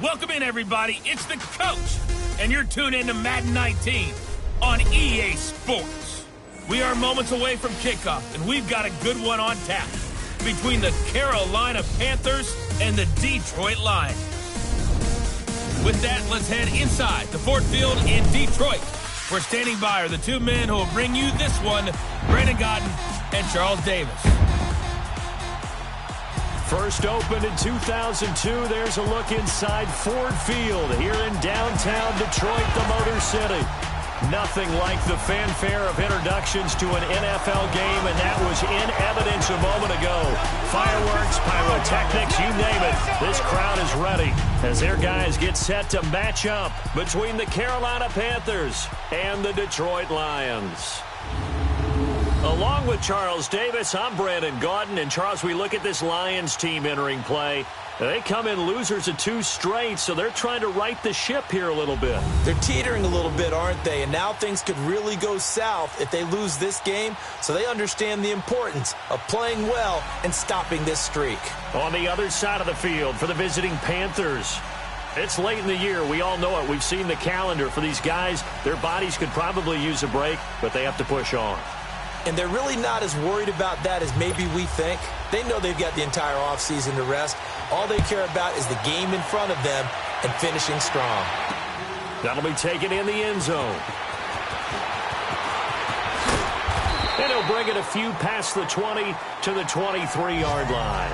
Welcome in, everybody. It's the coach, and you're tuned in to Madden 19 on EA Sports. We are moments away from kickoff, and we've got a good one on tap between the Carolina Panthers and the Detroit Lions. With that, let's head inside the Ford Field in Detroit. We're standing by are the two men who will bring you this one, Brandon Godden and Charles Davis. First opened in 2002, there's a look inside Ford Field here in downtown Detroit, the Motor City. Nothing like the fanfare of introductions to an NFL game, and that was in evidence a moment ago. Fireworks, pyrotechnics, you name it. This crowd is ready as their guys get set to match up between the Carolina Panthers and the Detroit Lions. Along with Charles Davis, I'm Brandon Gaudin. And Charles, we look at this Lions team entering play. They come in losers of 2 straight, so they're trying to right the ship here a little bit. They're teetering a little bit, aren't they? And now things could really go south if they lose this game, so they understand the importance of playing well and stopping this streak. On the other side of the field for the visiting Panthers, it's late in the year. We all know it. We've seen the calendar for these guys. Their bodies could probably use a break, but they have to push on. And they're really not as worried about that as maybe we think. They know they've got the entire offseason to rest. All they care about is the game in front of them and finishing strong. That'll be taken in the end zone. And he'll bring it a few past the 20 to the 23-yard line.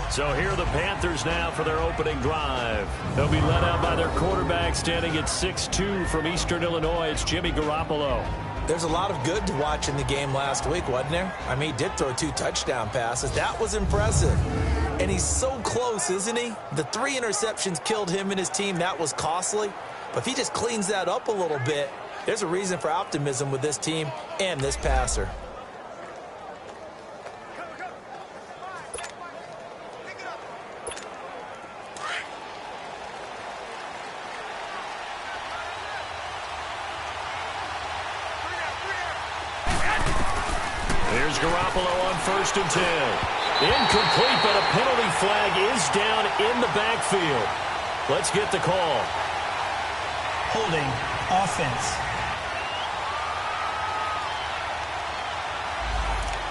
So here are the Panthers now for their opening drive. They'll be led out by their quarterback standing at 6'2" from Eastern Illinois. It's Jimmy Garoppolo. There's a lot of good to watch in the game last week, wasn't there? I mean, he did throw 2 touchdown passes. That was impressive. And he's so close, isn't he? The 3 interceptions killed him and his team. That was costly. But if he just cleans that up a little bit, there's a reason for optimism with this team and this passer. Here's Garoppolo on 1st and 10. Incomplete, but a penalty flag is down in the backfield. Let's get the call. Holding offense.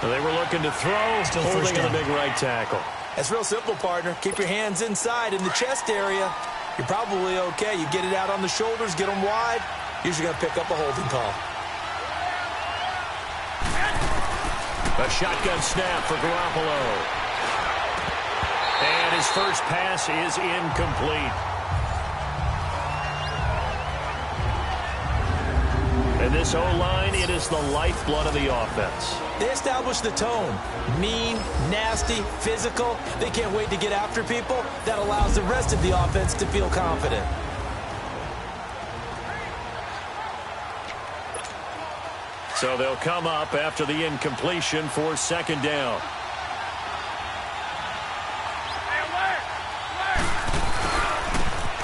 They were looking to throw, Still holding first on the down. big right tackle. That's real simple, partner. Keep your hands inside in the chest area. You're probably okay. You get it out on the shoulders, get them wide. Usually going to pick up a holding call. A shotgun snap for Garoppolo. And his first pass is incomplete. And this O-line, it is the lifeblood of the offense. They establish the tone. Mean, nasty, physical. They can't wait to get after people. That allows the rest of the offense to feel confident. So they'll come up after the incompletion for 2nd down.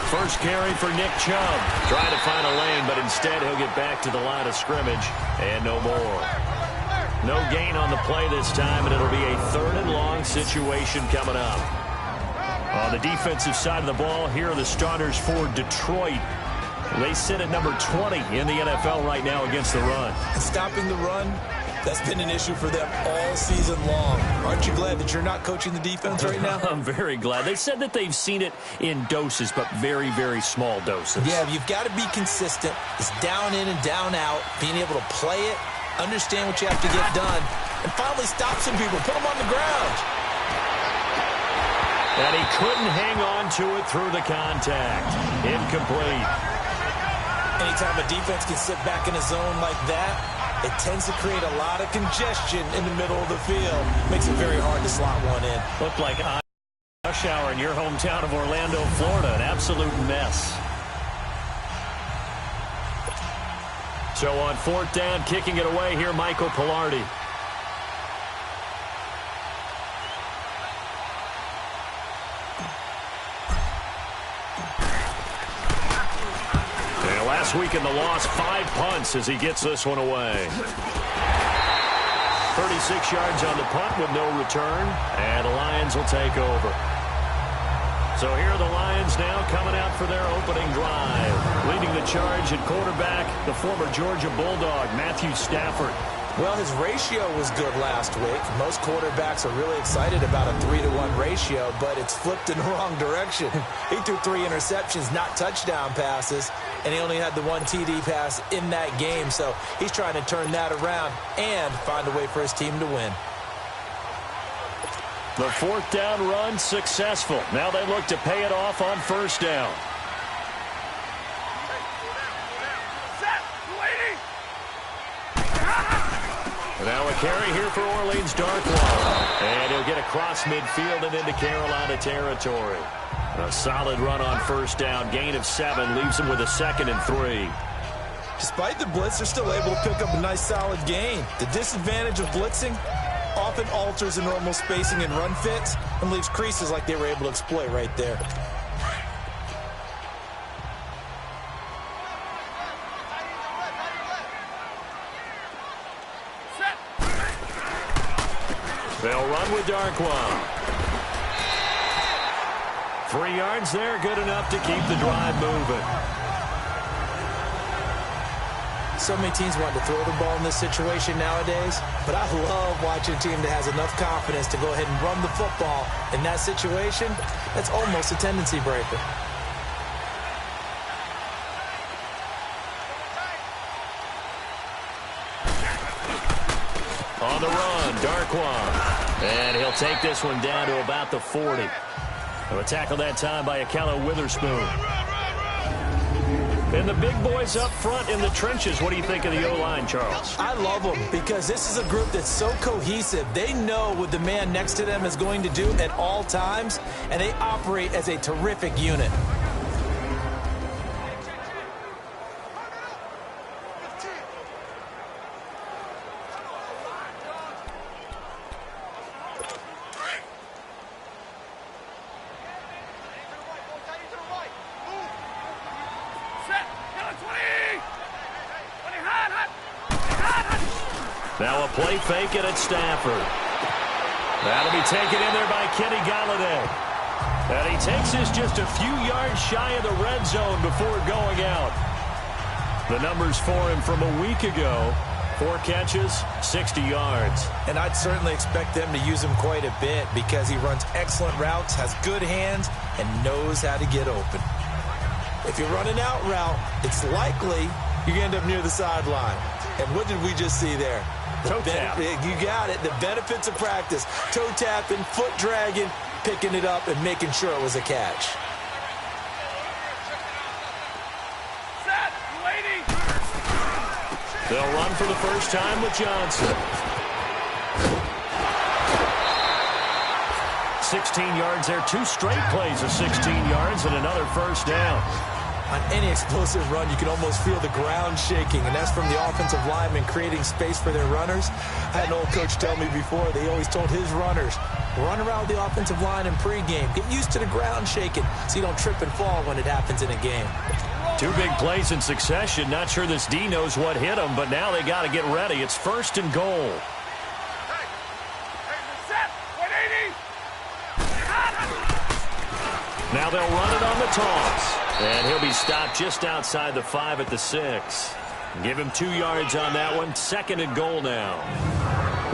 First carry for Nick Chubb. Trying to find a lane, but instead he'll get back to the line of scrimmage. And no more. No gain on the play this time, and it'll be a 3rd and long situation coming up. On the defensive side of the ball, here are the starters for Detroit. They sit at number 20 in the NFL right now against the run. And stopping the run, that's been an issue for them all season long. Aren't you glad that you're not coaching the defense right now? I'm very glad. They said that they've seen it in doses, but very, very small doses. Yeah, you've got to be consistent. It's down in and down out, being able to play it, understand what you have to get done, and finally stop some people, put them on the ground. And he couldn't hang on to it through the contact. Incomplete. Anytime a defense can sit back in a zone like that, it tends to create a lot of congestion in the middle of the field. Makes it very hard to slot one in. Looked like rush hour in your hometown of Orlando, Florida. An absolute mess. So on 4th down, kicking it away here, Michael Pilardi. Last week in the loss, 5 punts as he gets this one away. 36 yards on the punt with no return, and the Lions will take over. So here are the Lions now coming out for their opening drive. Leading the charge at quarterback, the former Georgia Bulldog, Matthew Stafford. Well, his ratio was good last week. Most quarterbacks are really excited about a 3-to-1 ratio, but it's flipped in the wrong direction. He threw 3 interceptions, not touchdown passes, and he only had the 1 TD pass in that game. So he's trying to turn that around and find a way for his team to win. The 4th down run successful. Now they look to pay it off on 1st down. Now a carry here for Orleans Darkwa. And he'll get across midfield and into Carolina territory. A solid run on 1st down. Gain of 7 leaves him with a 2nd and 3. Despite the blitz, they're still able to pick up a nice solid gain. The disadvantage of blitzing often alters the normal spacing and run fits and leaves creases like they were able to exploit right there. They'll run with Darkwa. 3 yards there, good enough to keep the drive moving. So many teams want to throw the ball in this situation nowadays, but I love watching a team that has enough confidence to go ahead and run the football. In that situation, that's almost a tendency breaker. On the run, Darkwa. And he'll take this one down to about the 40. A tackle that time by Akello Witherspoon. And the big boys up front in the trenches. What do you think of the O-line, Charles? I love them because this is a group that's so cohesive. They know what the man next to them is going to do at all times, and they operate as a terrific unit. Now a play fake it at Stafford. That'll be taken in there by Kenny Galladay. And he takes this just a few yards shy of the red zone before going out. The numbers for him from a week ago: 4 catches, 60 yards. And I'd certainly expect them to use him quite a bit because he runs excellent routes, has good hands, and knows how to get open. If you're running out route, it's likely you're going to end up near the sideline. And what did we just see there? Toe tap. You got it. The benefits of practice. Toe tapping, foot dragging, picking it up, and making sure it was a catch. They'll run for the first time with Johnson. 16 yards there. 2 straight plays of 16 yards and another first down. On any explosive run, you can almost feel the ground shaking, and that's from the offensive linemen creating space for their runners. I had an old coach tell me before, they always told his runners, run around the offensive line in pregame. Get used to the ground shaking so you don't trip and fall when it happens in a game. 2 big plays in succession. Not sure this D knows what hit him, but now they got to get ready. It's 1st and goal. Now they'll run it on the toss. And he'll be stopped just outside the 5 at the 6. Give him 2 yards on that one. 2nd and goal now.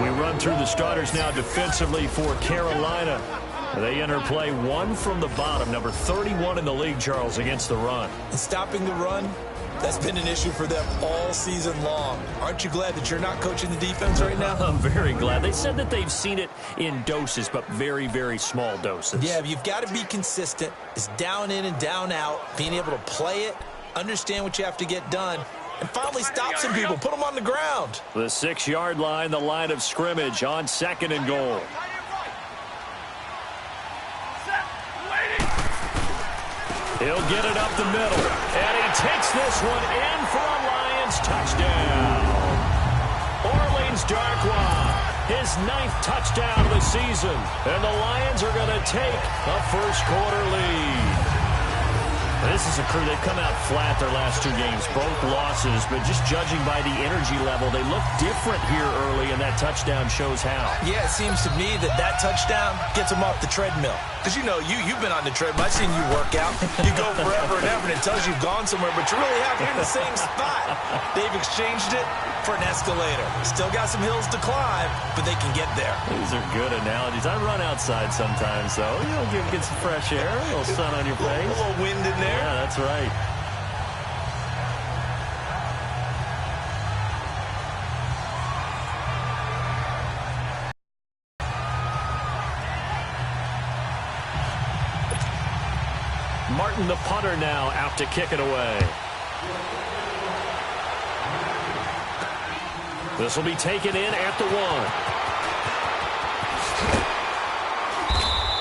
We run through the starters now defensively for Carolina. They enter play 1 from the bottom. Number 31 in the league, Charles, against the run. And stopping the run, that's been an issue for them all season long. Aren't you glad that you're not coaching the defense right now? I'm very glad. They said that they've seen it in doses, but very, very small doses. Yeah, you've got to be consistent. It's down in and down out, being able to play it, understand what you have to get done, and finally stop some people, put them on the ground. The 6-yard line, the line of scrimmage on 2nd and goal. He'll get it up the middle, and he takes this one in for a Lions touchdown. Orleans Darkwa, his 9th touchdown of the season, and the Lions are going to take a first-quarter lead. This is a crew, they've come out flat their last 2 games, both losses, but just judging by the energy level, they look different here early, and that touchdown shows how. Yeah, it seems to me that touchdown gets them off the treadmill. Because, you know, you've been on the treadmill. I've seen you work out. You go forever and ever, and it tells you you've gone somewhere, but you're really out here in the same spot. They've exchanged it for an escalator. Still got some hills to climb, but they can get there. These are good analogies. I run outside sometimes, though. Get some fresh air, a little sun on your face. A little wind in there. Yeah, that's right. Martin, the punter, now out to kick it away. This will be taken in at the 1.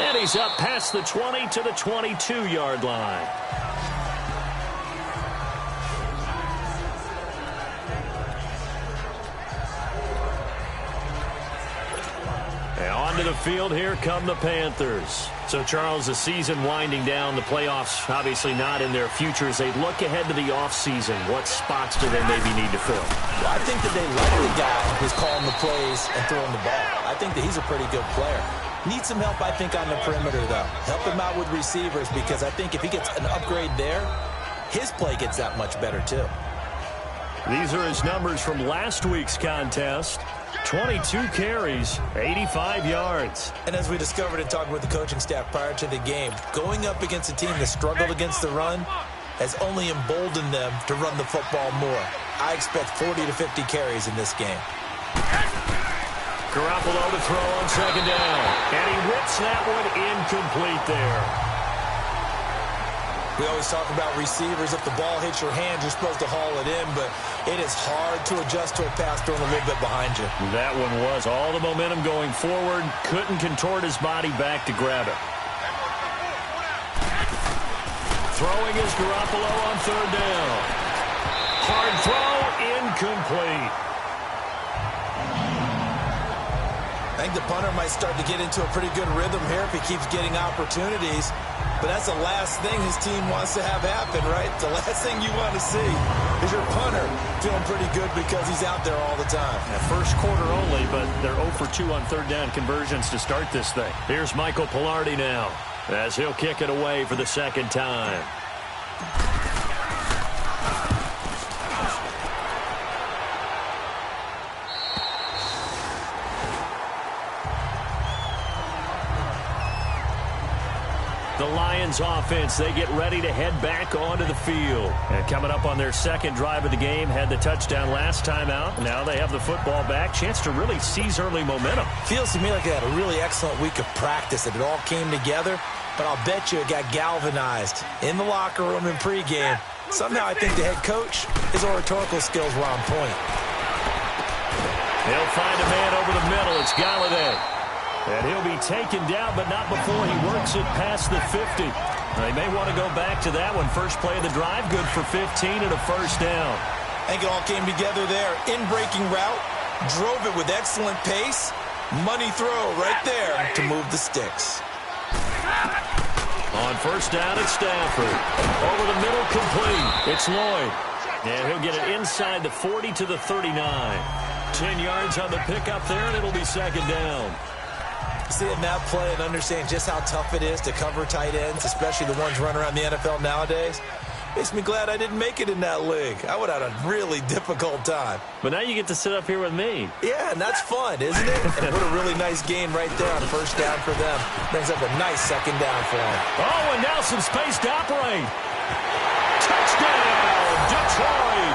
And he's up past the 20 to the 22-yard line. And onto the field, here come the Panthers. So, Charles, the season winding down, the playoffs obviously not in their future. As they look ahead to the offseason, what spots do they maybe need to fill? Well, I think that they like the guy who's calling the plays and throwing the ball. I think that he's a pretty good player. Needs some help, I think, on the perimeter, though. Help him out with receivers, because I think if he gets an upgrade there, his play gets that much better, too. These are his numbers from last week's contest. 22 carries, 85 yards. And as we discovered in talking with the coaching staff prior to the game, going up against a team that struggled against the run has only emboldened them to run the football more. I expect 40 to 50 carries in this game. Garoppolo to throw on second down. And he whips that one incomplete there. We always talk about receivers. If the ball hits your hand, you're supposed to haul it in, but it is hard to adjust to a pass thrown a little bit behind you. That one was all the momentum going forward. Couldn't contort his body back to grab it. Throwing is Garoppolo on third down. Hard throw, incomplete. I think the punter might start to get into a pretty good rhythm here if he keeps getting opportunities. But that's the last thing his team wants to have happen, right? The last thing you want to see is your punter feeling pretty good because he's out there all the time. First quarter only, but they're 0 for 2 on third down conversions to start this thing. Here's Michael Pilardi now as he'll kick it away for the second time. The Lions offense, they get ready to head back onto the field. And coming up on their second drive of the game, had the touchdown last time out. Now they have the football back. Chance to really seize early momentum. Feels to me like they had a really excellent week of practice, that it all came together. But I'll bet you it got galvanized in the locker room in pregame. Somehow I think the head coach, his oratorical skills were on point. They'll find a man over the middle. It's Galladay. And he'll be taken down, but not before he works it past the 50. They may want to go back to that one. First play of the drive, good for 15 and a first down. I think it all came together there. In-breaking route, drove it with excellent pace. Money throw right there to move the sticks. On first down, it's Stafford. Over the middle, complete. It's Lloyd. And he'll get it inside the 40 to the 39. 10 yards on the pickup there, and it'll be second down. Seeing that play and understand just how tough it is to cover tight ends, especially the ones running around the NFL nowadays, makes me glad I didn't make it in that league. I would have had a really difficult time. But now you get to sit up here with me. Yeah, and that's fun, isn't it? And what a really nice gain right there on first down for them. Brings up a nice second down for them. Oh, and now some space to operate. Touchdown, Detroit.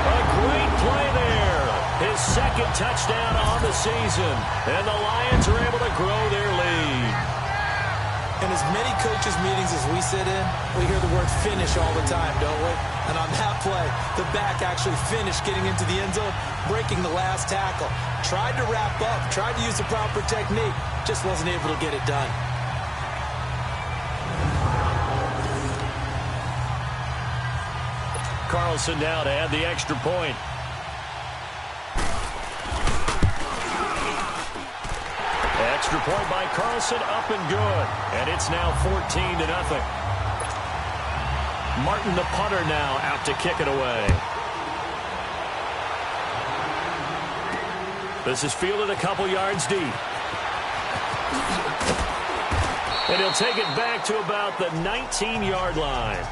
A great play there. His second touchdown on the season. And the Lions are able to grow their lead. In as many coaches' meetings as we sit in, we hear the word finish all the time, don't we? And on that play, the back actually finished getting into the end zone, breaking the last tackle. Tried to wrap up, tried to use the proper technique, just wasn't able to get it done. Carlson now to add the extra point. Extra point by Carlson, up and good. And it's now 14-0. Martin, the punter, now out to kick it away. This is fielded a couple yards deep. And he'll take it back to about the 19-yard line.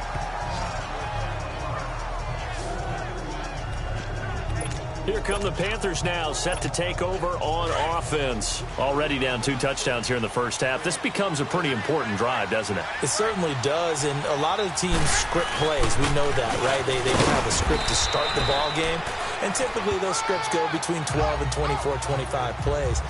Here come the Panthers now, set to take over on offense. Already down 2 touchdowns here in the first half. This becomes a pretty important drive, doesn't it? It certainly does, and a lot of the teams script plays. We know that, right? They have a script to start the ball game, and typically those scripts go between 12 and 24, 25 plays.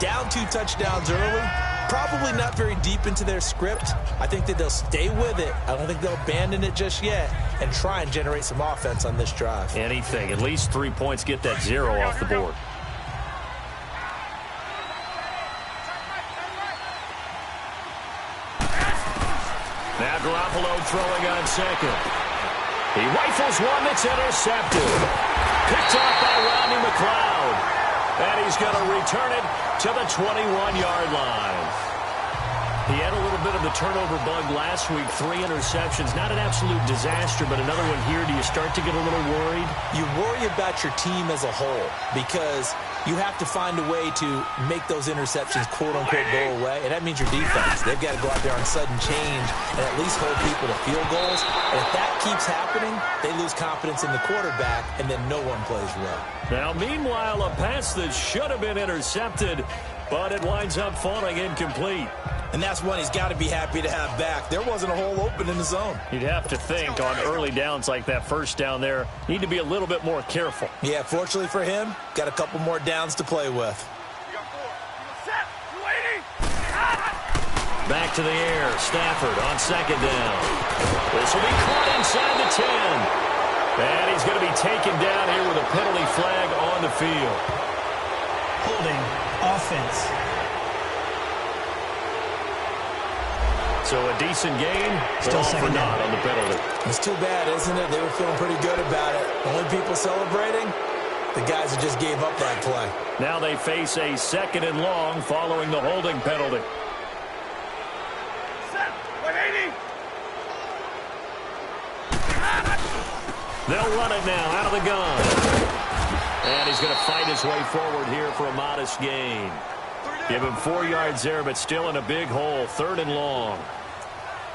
Down 2 touchdowns early, probably not very deep into their script. I think that they'll stay with it. I don't think they'll abandon it just yet and try and generate some offense on this drive. Anything. At least 3 points, get that 0 off the board. Now Garoppolo throwing on second. He rifles one that's intercepted. Picked off by Rodney McLeod. And he's going to return it to the 21-yard line. He had a little bit of the turnover bug last week, 3 interceptions. Not an absolute disaster, but another one here. Do you start to get a little worried? You worry about your team as a whole because you have to find a way to make those interceptions, quote-unquote, go away, and that means your defense. They've got to go out there on sudden change and at least hold people to field goals. And if that keeps happening, they lose confidence in the quarterback, and then no one plays well. Now, meanwhile, a pass that should have been intercepted, but it winds up falling incomplete. And that's one he's got to be happy to have back. There wasn't a hole open in the zone. You'd have to think on early downs like that first down there, need to be a little bit more careful. Yeah, fortunately for him, got a couple more downs to play with. Back to the air. Stafford on second down. This will be caught inside the 10. And he's going to be taken down here with a penalty flag on the field. Holding offense. So a decent gain, Still all for naught on the penalty. It's too bad, isn't it? They were feeling pretty good about it. Only people celebrating, the guys that just gave up that play. Now they face a 2nd and long following the holding penalty. They'll run it now out of the gun. And he's going to fight his way forward here for a modest gain. Give him 4 yards there, but still in a big hole. 3rd and long.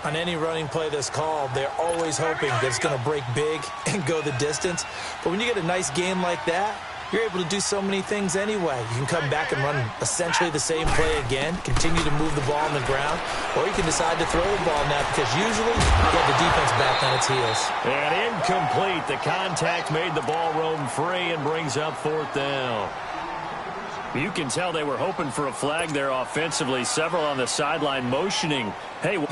On any running play that's called, they're always hoping that it's going to break big and go the distance. But when you get a nice gain like that, you're able to do so many things anyway. You can come back and run essentially the same play again, continue to move the ball on the ground, or you can decide to throw the ball now because usually you get the defense back on its heels. And incomplete. The contact made the ball roam free and brings up 4th down. You can tell they were hoping for a flag there offensively. Several on the sideline motioning. Hey,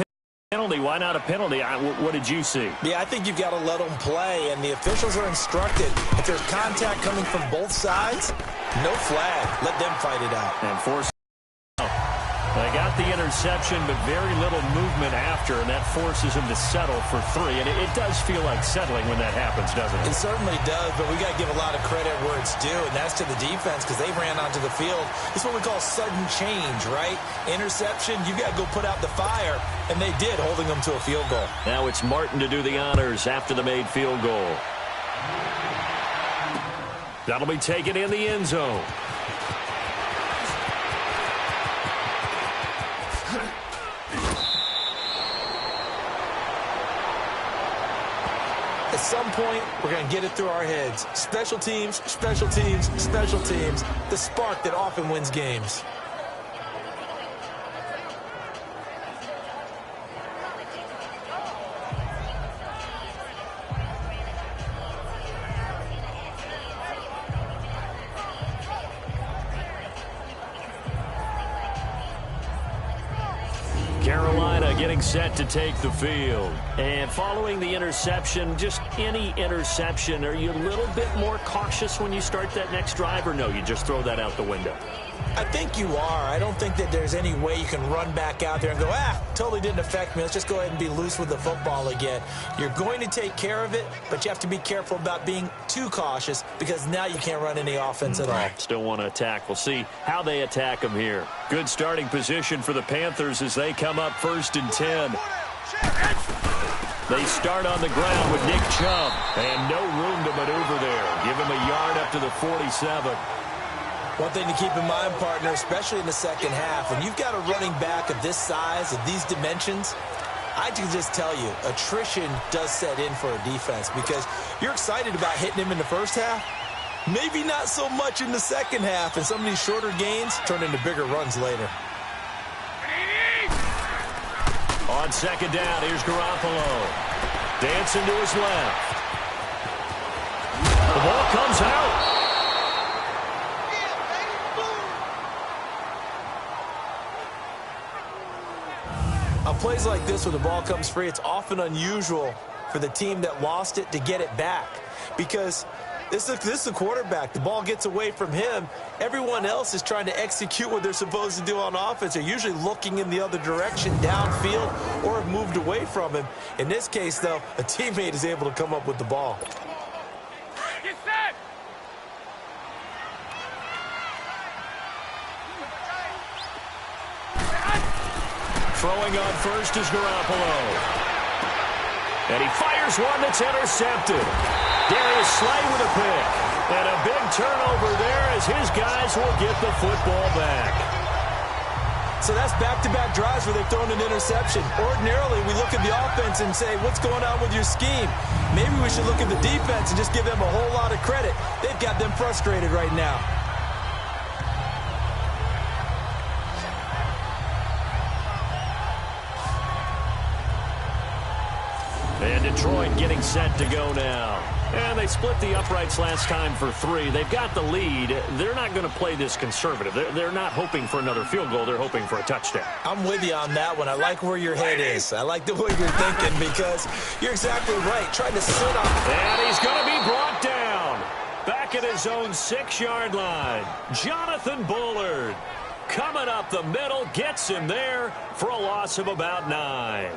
penalty, why not a penalty? What did you see? Yeah, I think you've got to let them play, and the officials are instructed. If there's contact coming from both sides, no flag. Let them fight it out. And force. They got the interception, but very little movement after, and that forces them to settle for 3. And it does feel like settling when that happens, doesn't it? It certainly does, but we got to give a lot of credit where it's due, and that's to the defense because they ran onto the field. It's what we call sudden change, right? Interception, you got to go put out the fire, and they did, holding them to a field goal. Now it's Martin to do the honors after the made field goal. That'll be taken in the end zone. At some point, we're going to get it through our heads. Special teams, special teams, special teams. The spark that often wins games. Carolina getting set to take the field. And following the interception, just any interception, are you a little bit more cautious when you start that next drive, or no, you just throw that out the window? I think you are. I don't think that there's any way you can run back out there and go, totally didn't affect me. Let's just go ahead and be loose with the football again. You're going to take care of it, but you have to be careful about being too cautious because now you can't run any offense at all. Still want to attack. We'll see how they attack them here. Good starting position for the Panthers as they come up 1st and 10. They start on the ground with Nick Chubb. And no room to maneuver there. Give him a yard up to the 47. One thing to keep in mind, partner, especially in the second half, when you've got a running back of this size, of these dimensions, I can just tell you, attrition does set in for a defense because you're excited about hitting him in the first half. Maybe not so much in the second half, and some of these shorter gains turn into bigger runs later. On second down, here's Garoppolo. Dancing to his left. The ball comes out. On plays like this where the ball comes free, it's often unusual for the team that lost it to get it back because this is the quarterback. The ball gets away from him. Everyone else is trying to execute what they're supposed to do on offense. They're usually looking in the other direction, downfield, or have moved away from him. In this case, though, a teammate is able to come up with the ball. Get set! Throwing on first is Garoppolo. And he fires one that's intercepted. Darius Slay with a pick. And a big turnover there as his guys will get the football back. So that's back-to-back drives where they've thrown an interception. Ordinarily, we look at the offense and say, what's going on with your scheme? Maybe we should look at the defense and just give them a whole lot of credit. They've got them frustrated right now. And Detroit getting set to go now. And they split the uprights last time for 3. They've got the lead. They're not going to play this conservative. They're not hoping for another field goal. They're hoping for a touchdown. I'm with you on that one. I like where your head is. I like the way you're thinking because you're exactly right. Trying to sit on. And he's going to be brought down. Back at his own 6-yard line. Jonathan Bullard coming up the middle. Gets him there for a loss of about 9.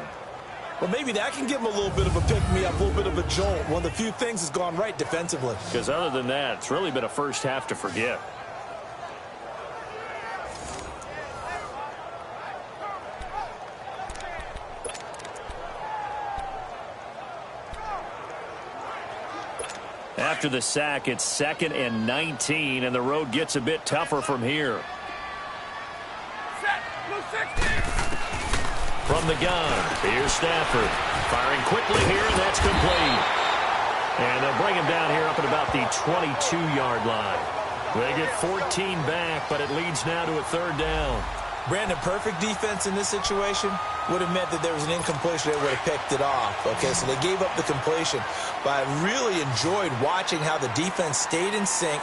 Well, maybe that can give him a little bit of a pick-me-up, a little bit of a jolt. One of the few things has gone right defensively. Because other than that, it's really been a first half to forget. After the sack, it's 2nd and 19, and the road gets a bit tougher from here. From the gun, here's Stafford. Firing quickly here, and that's complete. And they'll bring him down here up at about the 22-yard line. They get 14 back, but it leads now to a 3rd down. Brandon, perfect defense in this situation would have meant that there was an incompletion. They would have picked it off. Okay, so they gave up the completion. But I really enjoyed watching how the defense stayed in sync,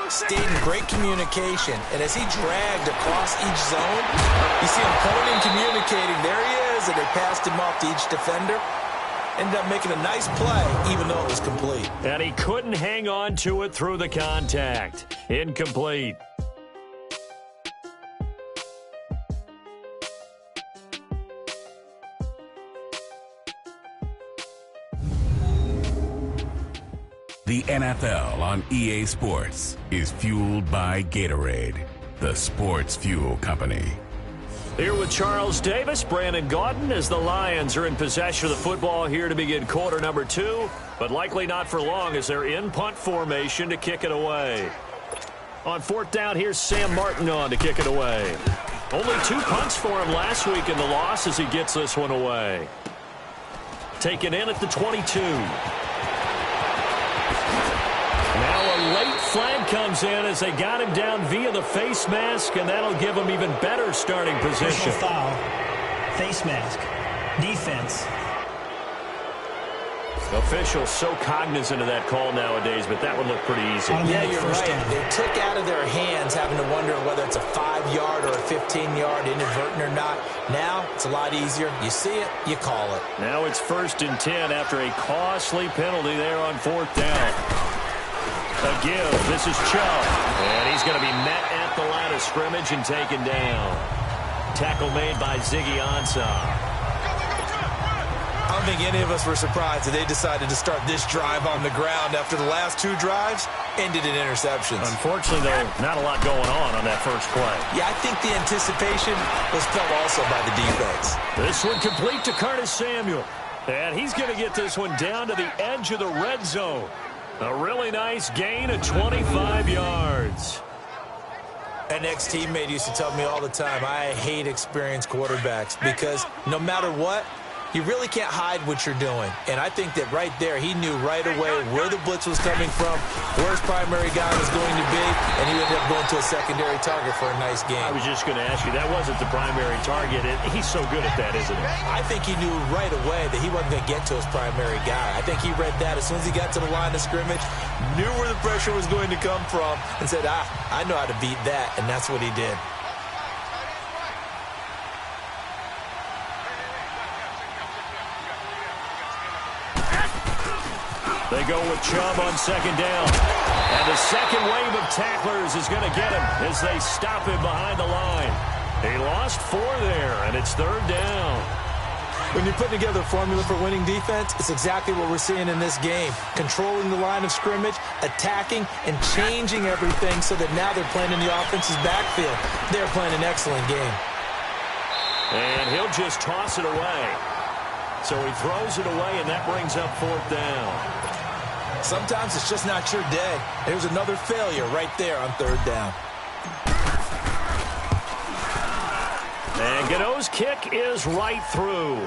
stayed in great communication. And as he dragged across each zone, you see him pointing, communicating. There he is, and they passed him off to each defender. Ended up making a nice play, even though it was complete. And he couldn't hang on to it through the contact. Incomplete. The NFL on EA Sports is fueled by Gatorade, the sports fuel company. Here with Charles Davis, Brandon Gaudin, as the Lions are in possession of the football here to begin quarter number 2, but likely not for long as they're in punt formation to kick it away. On 4th down, here's Sam Martin on to kick it away. Only 2 punts for him last week in the loss as he gets this one away. Taken in at the 22. Now a late flag comes in as they got him down via the face mask, and that'll give him even better starting position. Personal foul, face mask, defense. Officials so cognizant of that call nowadays, but that would look pretty easy. Yeah, you're right. They took out of their hands having to wonder whether it's a 5-yard or a 15-yard inadvertent or not. Now it's a lot easier. You see it, you call it. Now it's 1st and 10 after a costly penalty there on 4th down. A give. This is Chubb. And he's going to be met at the line of scrimmage and taken down. Tackle made by Ziggy Ansah. I don't think any of us were surprised that they decided to start this drive on the ground after the last 2 drives ended in interceptions. Unfortunately, though, not a lot going on that first play. Yeah, I think the anticipation was felt also by the defense. This one complete to Curtis Samuel. And he's going to get this one down to the edge of the red zone. A really nice gain of 25 yards. An ex-teammate used to tell me all the time, I hate experienced quarterbacks because no matter what, you really can't hide what you're doing. And I think that right there, he knew right away where the blitz was coming from, where his primary guy was going to be, and he ended up going to a secondary target for a nice game. I was just going to ask you, that wasn't the primary target. He's so good at that, isn't he? I think he knew right away that he wasn't going to get to his primary guy. I think he read that as soon as he got to the line of scrimmage, knew where the pressure was going to come from, and said, I know how to beat that, and that's what he did. They go with Chubb on second down. And the second wave of tacklers is going to get him as they stop him behind the line. He lost 4 there, and it's third down. When you put together a formula for winning defense, it's exactly what we're seeing in this game. Controlling the line of scrimmage, attacking, and changing everything so that now they're playing in the offense's backfield. They're playing an excellent game. And he'll just toss it away. So he throws it away, and that brings up fourth down. Sometimes it's just not your day. There's another failure right there on third down. And Gano's kick is right through.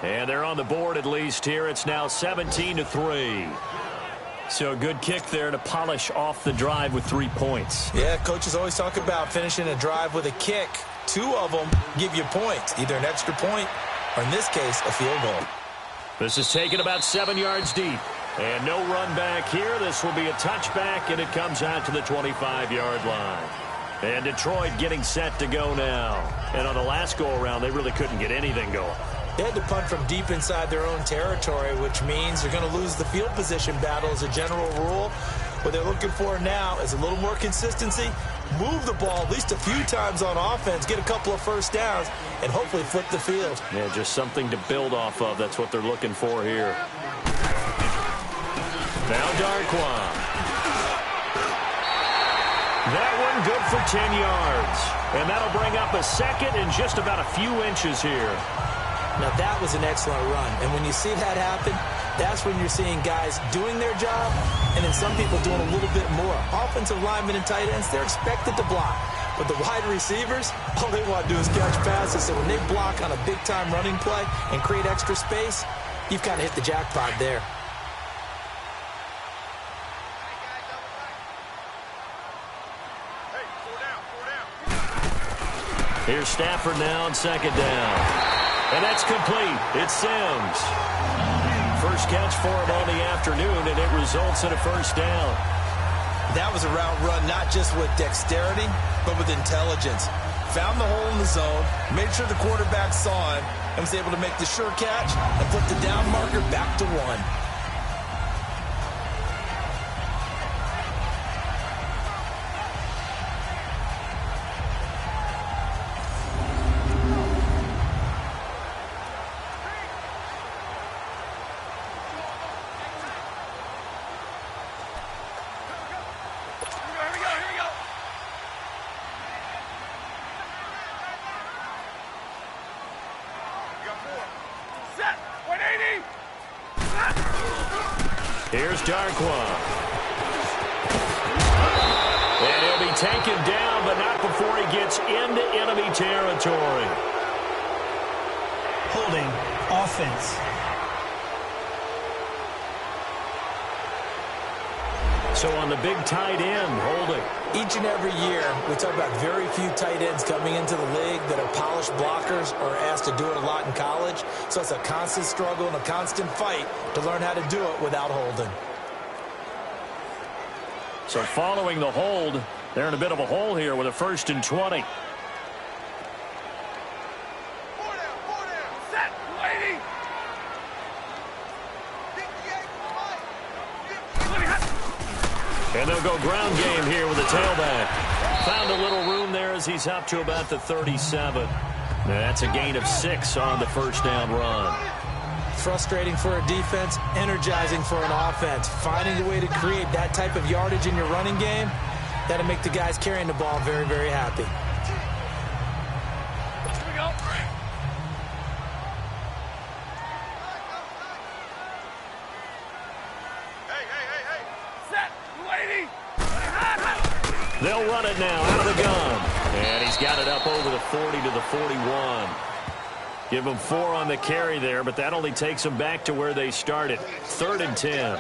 And they're on the board at least here. It's now 17-3. So a good kick there to polish off the drive with 3 points. Yeah, coaches always talk about finishing a drive with a kick. 2 of them give you points, either an extra point or, in this case, a field goal. This is taken about 7 yards deep. And no run back here. This will be a touchback, and it comes out to the 25-yard line. And Detroit getting set to go now. And on the last go-around, they really couldn't get anything going. They had to punt from deep inside their own territory, which means they're going to lose the field position battle as a general rule. What they're looking for now is a little more consistency, move the ball at least a few times on offense, get a couple of first downs, and hopefully flip the field. Yeah, just something to build off of. That's what they're looking for here. Now Darquan. That one good for 10 yards. And that'll bring up a second and just about a few inches here. Now that was an excellent run. And when you see that happen, that's when you're seeing guys doing their job and then some people doing a little bit more. Offensive linemen and tight ends, they're expected to block. But the wide receivers, all they want to do is catch passes. So when they block on a big-time running play and create extra space, you've kind of hit the jackpot there. Here's Stafford now on second down. And that's complete. It's Sims. First catch for him on the afternoon, and it results in a first down. That was a route run not just with dexterity, but with intelligence. Found the hole in the zone, made sure the quarterback saw him, and was able to make the sure catch and put the down marker back to 1. Here's Darquan. And he'll be taken down, but not before he gets into enemy territory. Holding offense. So on the big tight end, holding. Each and every year, we talk about very few tight ends coming into the league that are polished blockers or asked to do it a lot in college. So it's a constant struggle and a constant fight to learn how to do it without holding. So following the hold, they're in a bit of a hole here with a 1st and 20. And they'll go ground game here with a tailback. Found a little room there as he's up to about the 37. That's a gain of 6 on the first down run. Frustrating for a defense, energizing for an offense. Finding a way to create that type of yardage in your running game, that'll make the guys carrying the ball very, very happy. Here we go. They'll run it now out of the gun. And he's got it up over the 40 to the 41. Give them 4 on the carry there, but that only takes them back to where they started. 3rd and 10.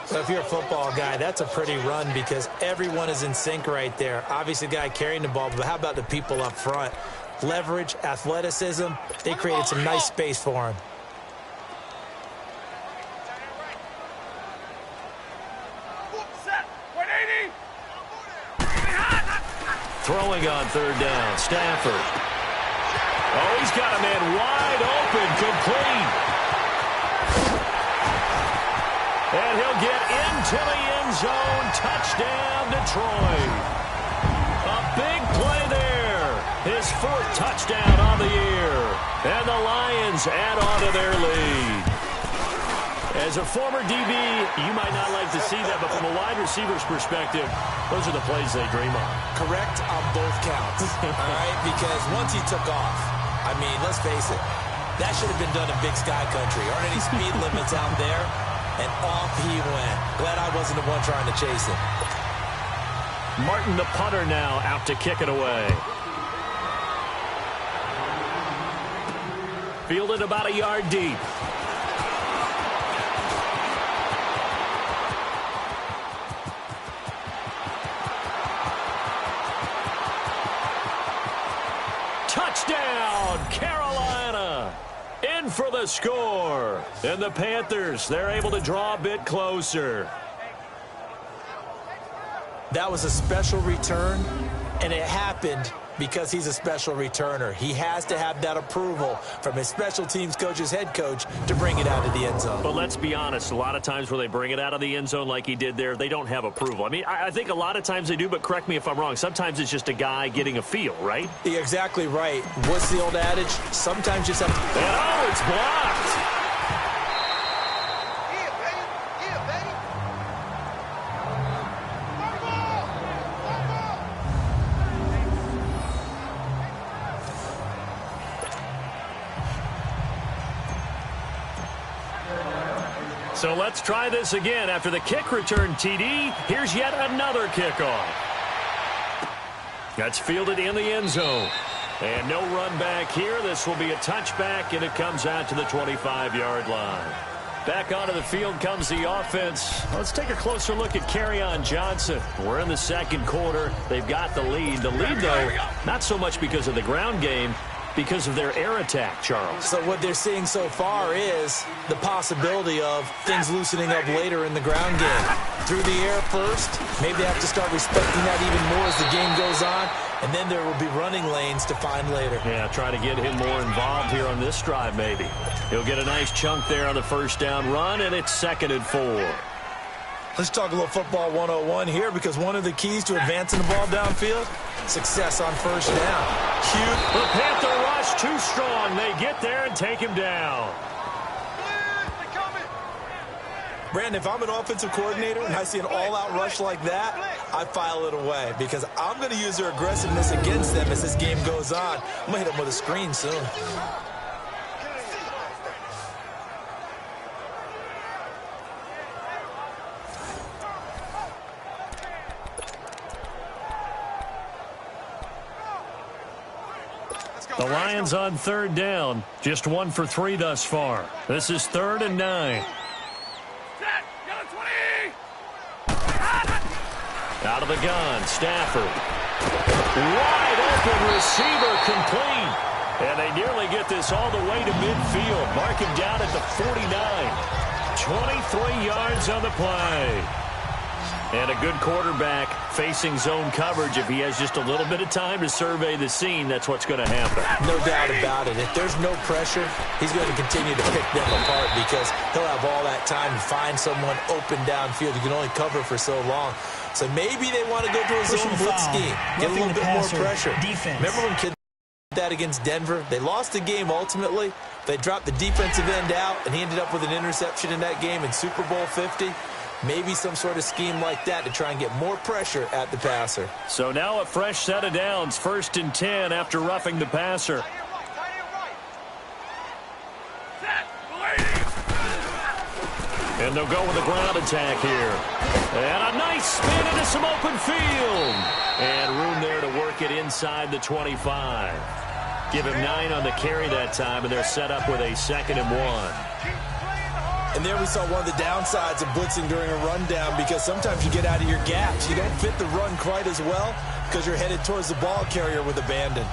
So if you're a football guy, that's a pretty run because everyone is in sync right there. Obviously, the guy carrying the ball, but how about the people up front? Leverage, athleticism, they created some nice space for him. Throwing on 3rd down, Stafford. Oh, he's got a man wide open, complete. And he'll get into the end zone. Touchdown, Detroit. A big play there. His 4th touchdown on the year. And the Lions add on to their lead. As a former DB, you might not like to see that, but from a wide receiver's perspective, those are the plays they dream of. Correct on both counts, all right? Because once he took off, I mean, let's face it, that should have been done in Big Sky Country. Aren't any speed limits out there? And off he went. Glad I wasn't the one trying to chase him. Martin, the punter, now out to kick it away. Fielded about a yard deep. Touchdown, Carolina! In for the score. And the Panthers, they're able to draw a bit closer. That was a special return, and it happened because he's a special returner. He has to have that approval from his special teams coach's head coach to bring it out of the end zone. But let's be honest, a lot of times where they bring it out of the end zone like he did there, they don't have approval. I mean, I think a lot of times they do, but correct me if I'm wrong. Sometimes it's just a guy getting a feel, right? You're exactly right. What's the old adage? Sometimes you just have to... And oh, it's blocked! So let's try this again. After the kick return TD, here's yet another kickoff. That's fielded in the end zone. And no run back here. This will be a touchback, and it comes out to the 25-yard line. Back onto the field comes the offense. Let's take a closer look at Kerryon Johnson. We're in the 2nd quarter. They've got the lead. The lead, though, not so much because of the ground game, because of their air attack, Charles. So what they're seeing so far is the possibility of things loosening up later in the ground game. Through the air first, maybe they have to start respecting that even more as the game goes on, and then there will be running lanes to find later. Yeah, try to get him more involved here on this drive maybe. He'll get a nice chunk there on the 1st down run, and it's 2nd and 4. Let's talk a little football 101 here, because one of the keys to advancing the ball downfield, success on 1st down. Cute. The Panther rush too strong. They get there and take him down. Brandon, if I'm an offensive coordinator and I see an all-out rush like that, I file it away because I'm going to use their aggressiveness against them as this game goes on. I'm going to hit them with a screen soon. The Lions on 3rd down. Just 1 for 3 thus far. This is 3rd and 9. Out of the gun, Stafford. Wide open receiver, complete. And they nearly get this all the way to midfield. Mark him down at the 49. 23 yards on the play. And a good quarterback facing zone coverage. If he has just a little bit of time to survey the scene, that's what's going to happen. No doubt about it. If there's no pressure, he's going to continue to pick them apart because he'll have all that time to find someone open downfield. You can only cover for so long. So maybe they want to go to a zone blitz scheme. Get a little bit more pressure. Defense. Remember when kids did that against Denver? They lost the game ultimately. They dropped the defensive end out, and he ended up with an interception in that game in Super Bowl 50. Maybe some sort of scheme like that to try and get more pressure at the passer. So now a fresh set of downs, 1st and 10 after roughing the passer. And they'll go with a ground attack here. And a nice spin into some open field. And room there to work it inside the 25. Give him 9 on the carry that time, and they're set up with a 2nd and 1. And there we saw one of the downsides of blitzing during a rundown, because sometimes you get out of your gaps. You don't fit the run quite as well because you're headed towards the ball carrier with abandon.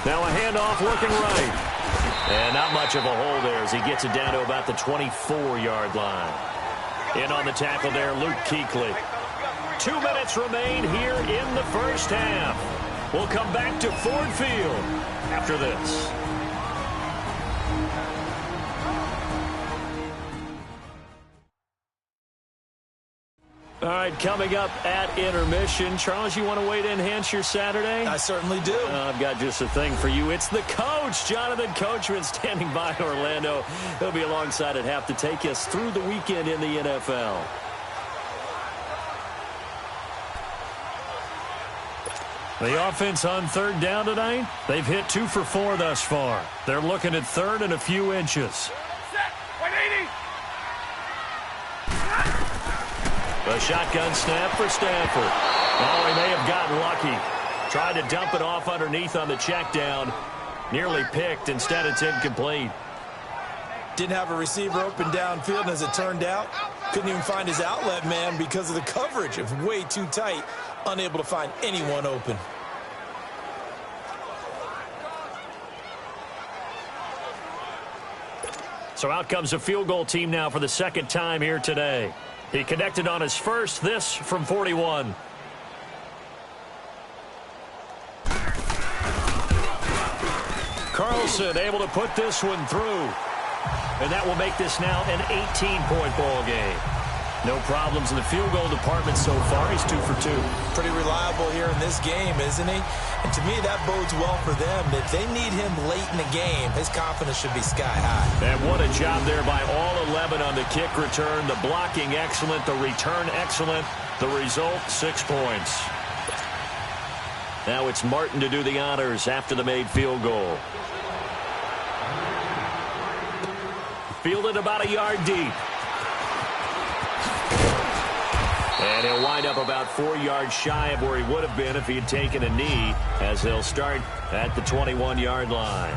Now a handoff looking right. And not much of a hole there as he gets it down to about the 24-yard line. In on the tackle there, Luke Kuechly. 2 minutes remain here in the first half. We'll come back to Ford Field after this. All right, coming up at intermission. Charles, you want to wait to enhance your Saturday? I certainly do. I've got just a thing for you. It's the coach, Jonathan Coachman, standing by in Orlando. He'll be alongside at half to take us through the weekend in the NFL. The offense on 3rd down tonight, they've hit 2 for 4 thus far. They're looking at 3rd and a few inches. A shotgun snap for Stanford. Oh, he may have gotten lucky. Tried to dump it off underneath on the check down. Nearly picked. Instead, it's incomplete. Didn't have a receiver open downfield, and as it turned out, couldn't even find his outlet man because of the coverage. It was way too tight. Unable to find anyone open. So out comes a field goal team now for the 2nd time here today. He connected on his first, this from 41. Carlson able to put this one through. And that will make this now an 18-point ball game. No problems in the field goal department so far. He's 2 for 2. Pretty reliable here in this game, isn't he? And to me, that bodes well for them. If they need him late in the game, his confidence should be sky high. And what a job there by all 11 on the kick return. The blocking excellent, the return excellent. The result, 6 points. Now it's Martin to do the honors after the made field goal. Fielded about a yard deep. And he'll wind up about 4 yards shy of where he would have been if he had taken a knee, as they'll start at the 21-yard line.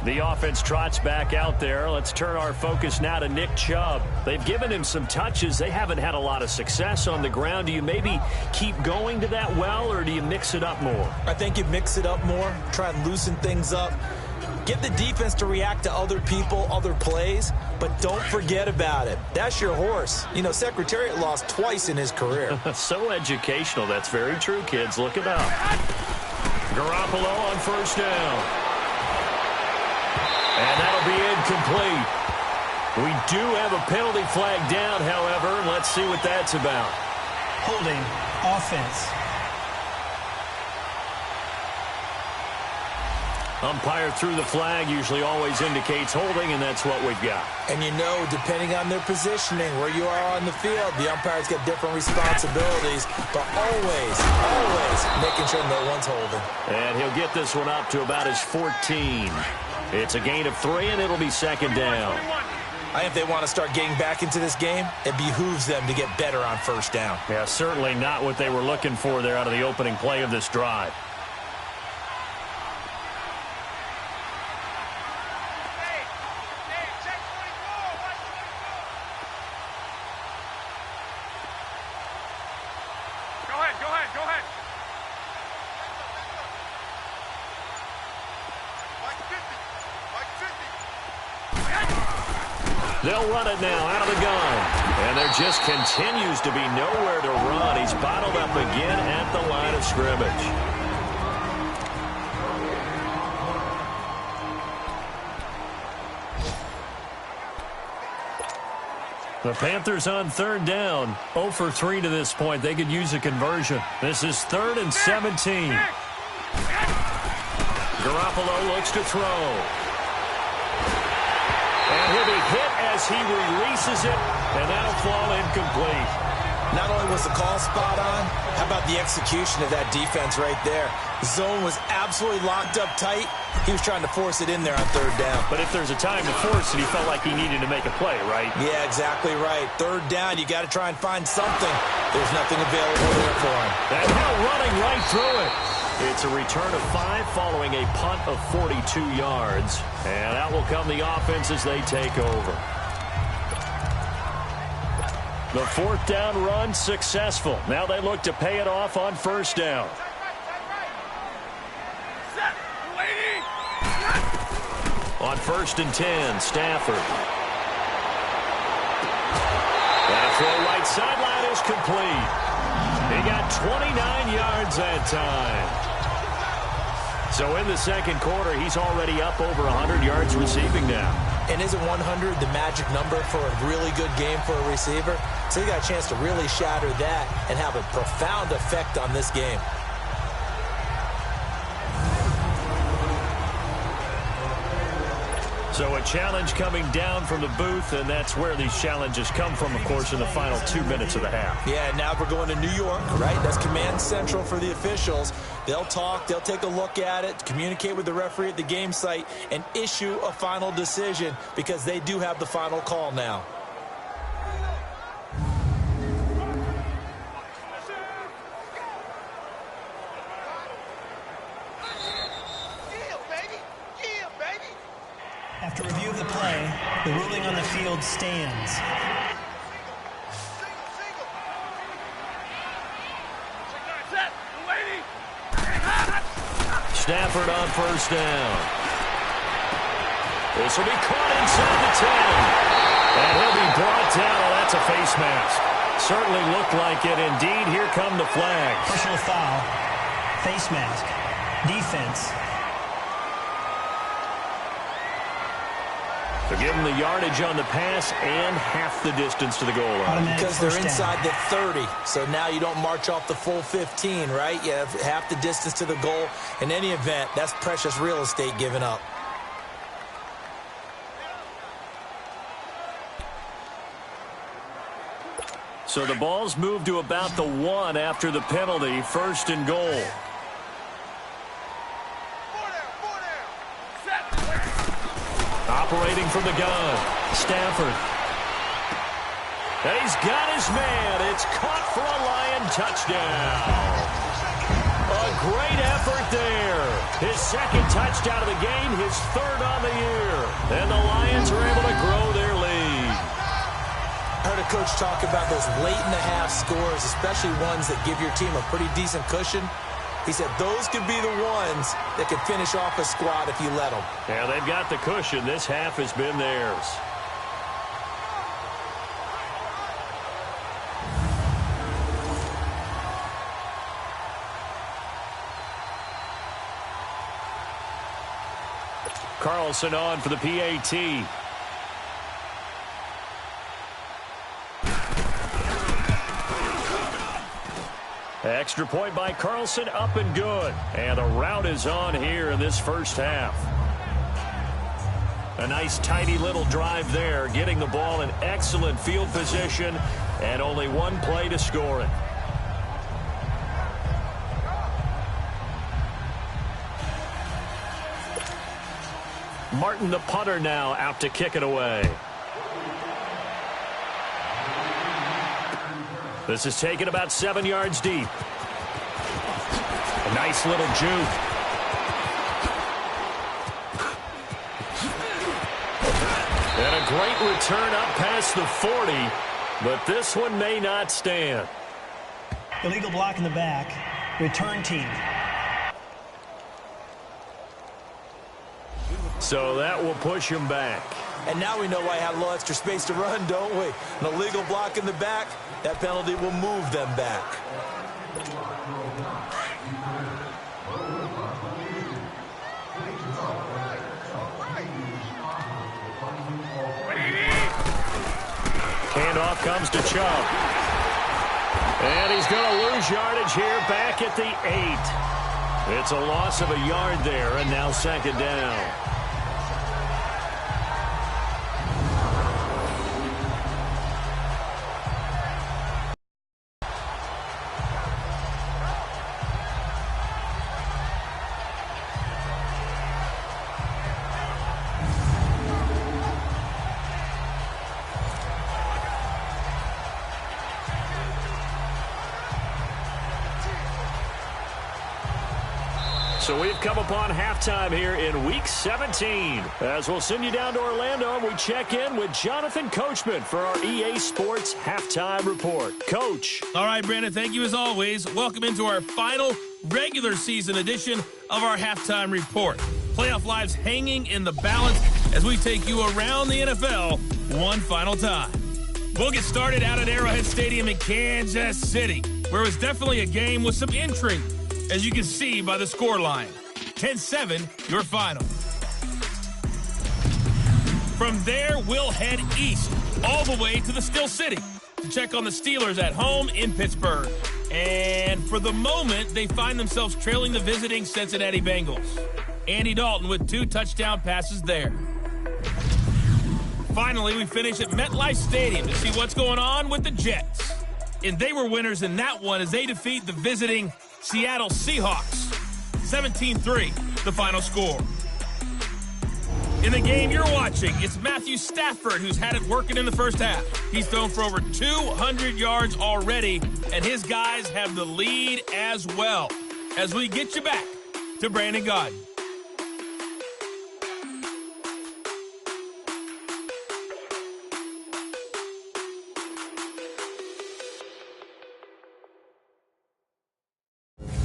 The offense trots back out there. Let's turn our focus now to Nick Chubb. They've given him some touches. They haven't had a lot of success on the ground. Do you maybe keep going to that well, or do you mix it up more? I think you mix it up more, try and loosen things up. Get the defense to react to other people, other plays, but don't forget about it. That's your horse. You know, Secretariat lost twice in his career. So educational. That's very true, kids. Look it up. Garoppolo on 1st down. And that'll be incomplete. We do have a penalty flag down, however. Let's see what that's about. Holding offense. Umpire threw the flag, usually always indicates holding, and that's what we've got. And you know, depending on their positioning, where you are on the field, the umpire's got different responsibilities, but always making sure no one's holding. And he'll get this one up to about his 14. It's a gain of 3, and it'll be 2nd down. I think if they want to start getting back into this game, it behooves them to get better on 1st down. Yeah, certainly not what they were looking for there out of the opening play of this drive. They'll run it now out of the gun. And there just continues to be nowhere to run. He's bottled up again at the line of scrimmage. The Panthers on third down. 0 for 3 to this point. They could use a conversion. This is 3rd and 17. Garoppolo looks to throw. And he'll be hit as he releases it, and that'll fall incomplete. Not only was the call spot on, how about the execution of that defense right there? Zone was absolutely locked up tight. He was trying to force it in there on third down. But if there's a time to force it, he felt like he needed to make a play, right? Yeah, exactly right. Third down, you got to try and find something. There's nothing available there for him. And now running right through it. It's a return of 5 following a punt of 42 yards. And out will come the offense as they take over. The 4th down run successful. Now they look to pay it off on 1st down. On 1st and 10, Stafford. And a throw right sideline is complete. He got 29 yards that time. So in the second quarter, he's already up over 100 yards receiving now. And isn't 100 the magic number for a really good game for a receiver? So you got a chance to really shatter that and have a profound effect on this game. So a challenge coming down from the booth, and that's where these challenges come from, of course, in the final 2 minutes of the half. Yeah, now we're going to New York, right? That's command central for the officials. They'll talk, they'll take a look at it, communicate with the referee at the game site, and issue a final decision because they do have the final call now. After review of the play, the ruling on the field stands. Stafford on 1st down. This will be caught inside the 10. And he'll be brought down. Oh, that's a face mask. Certainly looked like it. Indeed, here come the flags. Personal foul, face mask, defense. They'll give them the yardage on the pass and half the distance to the goal line. Because they're inside the 30, so now you don't march off the full 15, right? You have half the distance to the goal. In any event, that's precious real estate given up. So the ball's moved to about the 1 after the penalty, 1st and goal. Operating from the gun, Stafford. And he's got his man. It's caught for a Lion touchdown. A great effort there. His 2nd touchdown of the game, his 3rd on the year. And the Lions are able to grow their lead. I heard a coach talk about those late-in-the-half scores, especially ones that give your team a pretty decent cushion. He said those could be the ones that could finish off a squad if you let them. Yeah, they've got the cushion. This half has been theirs. Carlson on for the PAT. Extra point by Carlson, up and good. And the route is on here in this first half. A nice, tidy little drive there, getting the ball in excellent field position, and only one play to score it. Martin, the punter, now out to kick it away. This is taken about 7 yards deep. A nice little juke. And a great return up past the 40, but this one may not stand. Illegal block in the back. Return team. So that will push him back. And now we know why I had a little extra space to run, don't we? An illegal block in the back, that penalty will move them back. Handoff comes to Chubb. And he's going to lose yardage here back at the 8. It's a loss of a yard there, and now second down. So we've come upon halftime here in Week 17. As we'll send you down to Orlando, and we check in with Jonathan Coachman for our EA Sports Halftime Report. Coach. All right, Brandon, thank you as always. Welcome into our final regular season edition of our Halftime Report. Playoff lives hanging in the balance as we take you around the NFL one final time. We'll get started out at Arrowhead Stadium in Kansas City, where it was definitely a game with some intrigue, as you can see by the scoreline. 10-7, your final. From there, we'll head east all the way to the Steel City to check on the Steelers at home in Pittsburgh. And for the moment, they find themselves trailing the visiting Cincinnati Bengals. Andy Dalton with 2 touchdown passes there. Finally, we finish at MetLife Stadium to see what's going on with the Jets. And they were winners in that one as they defeat the visiting Seattle Seahawks. 17-3, the final score. In the game you're watching, it's Matthew Stafford who's had it working in the first half. He's thrown for over 200 yards already, and his guys have the lead as well. As we get you back to Brandon Gaudin.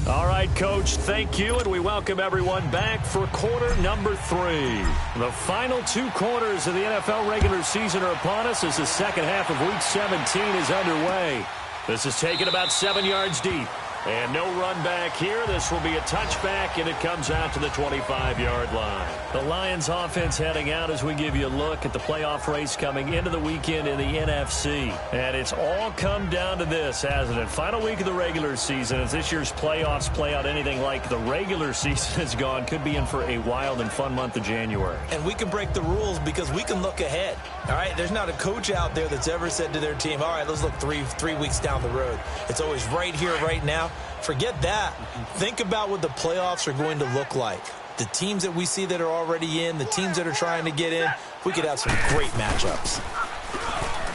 All right, Coach, thank you, and we welcome everyone back for quarter number 3. The final 2 quarters of the NFL regular season are upon us as the second half of Week 17 is underway. This is taken about 7 yards deep. And no run back here. This will be a touchback, and it comes out to the 25-yard line. The Lions offense heading out as we give you a look at the playoff race coming into the weekend in the NFC. And it's all come down to this, hasn't it? Final week of the regular season. As this year's playoffs play out anything like the regular season has gone, could be in for a wild and fun month of January. And we can break the rules because we can look ahead. All right, there's not a coach out there that's ever said to their team, all right, let's look three weeks down the road. It's always right here, right now. Forget that. Think about what the playoffs are going to look like. The teams that we see that are already in, the teams that are trying to get in, we could have some great matchups.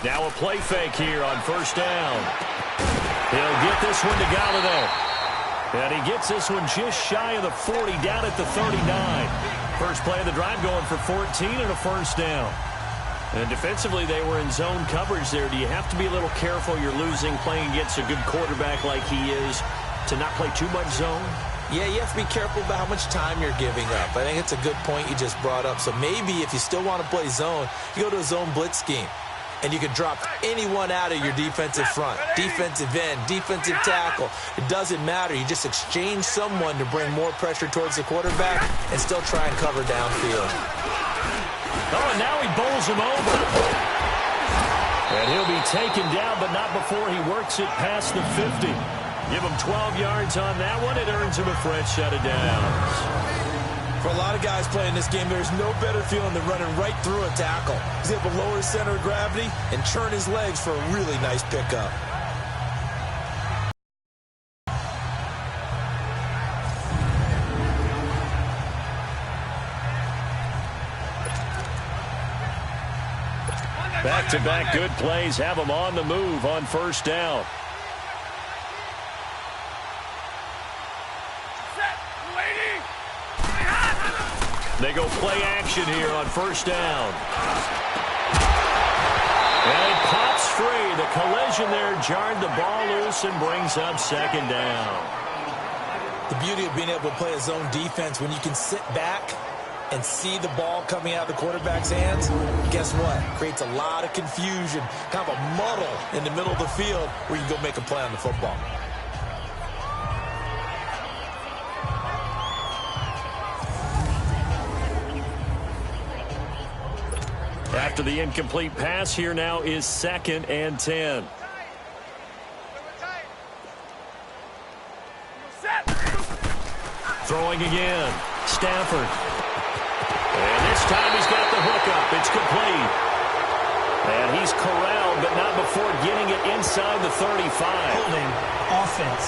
Now a play fake here on first down. He'll get this one to Galladay. And he gets this one just shy of the 40, down at the 39. First play of the drive going for 14 and a first down. And defensively, they were in zone coverage there. Do you have to be a little careful? You're losing, playing against a good quarterback like he is, to not play too much zone? Yeah, you have to be careful about how much time you're giving up. I think it's a good point you just brought up. So maybe if you still want to play zone, you go to a zone blitz scheme. And you can drop anyone out of your defensive front, defensive end, defensive tackle. It doesn't matter. You just exchange someone to bring more pressure towards the quarterback and still try and cover downfield. Oh, and now he bowls him over. And he'll be taken down, but not before he works it past the 50. Give him 12 yards on that one. It earns him a fresh set of downs. For a lot of guys playing this game, there's no better feeling than running right through a tackle. He's able to lower his center of gravity and turn his legs for a really nice pickup. Back-to-back good plays have him on the move on first down. They go play action here on first down. And it pops free. The collision there jarred the ball loose and brings up second down. The beauty of being able to play a zone defense when you can sit back and see the ball coming out of the quarterback's hands, guess what? Creates a lot of confusion, kind of a muddle in the middle of the field where you can go make a play on the football. After the incomplete pass, here now is 2nd and 10. Throwing again. Stafford. And this time he's got the hookup. It's complete. And he's corralled, but not before getting it inside the 35. Holding. Offense.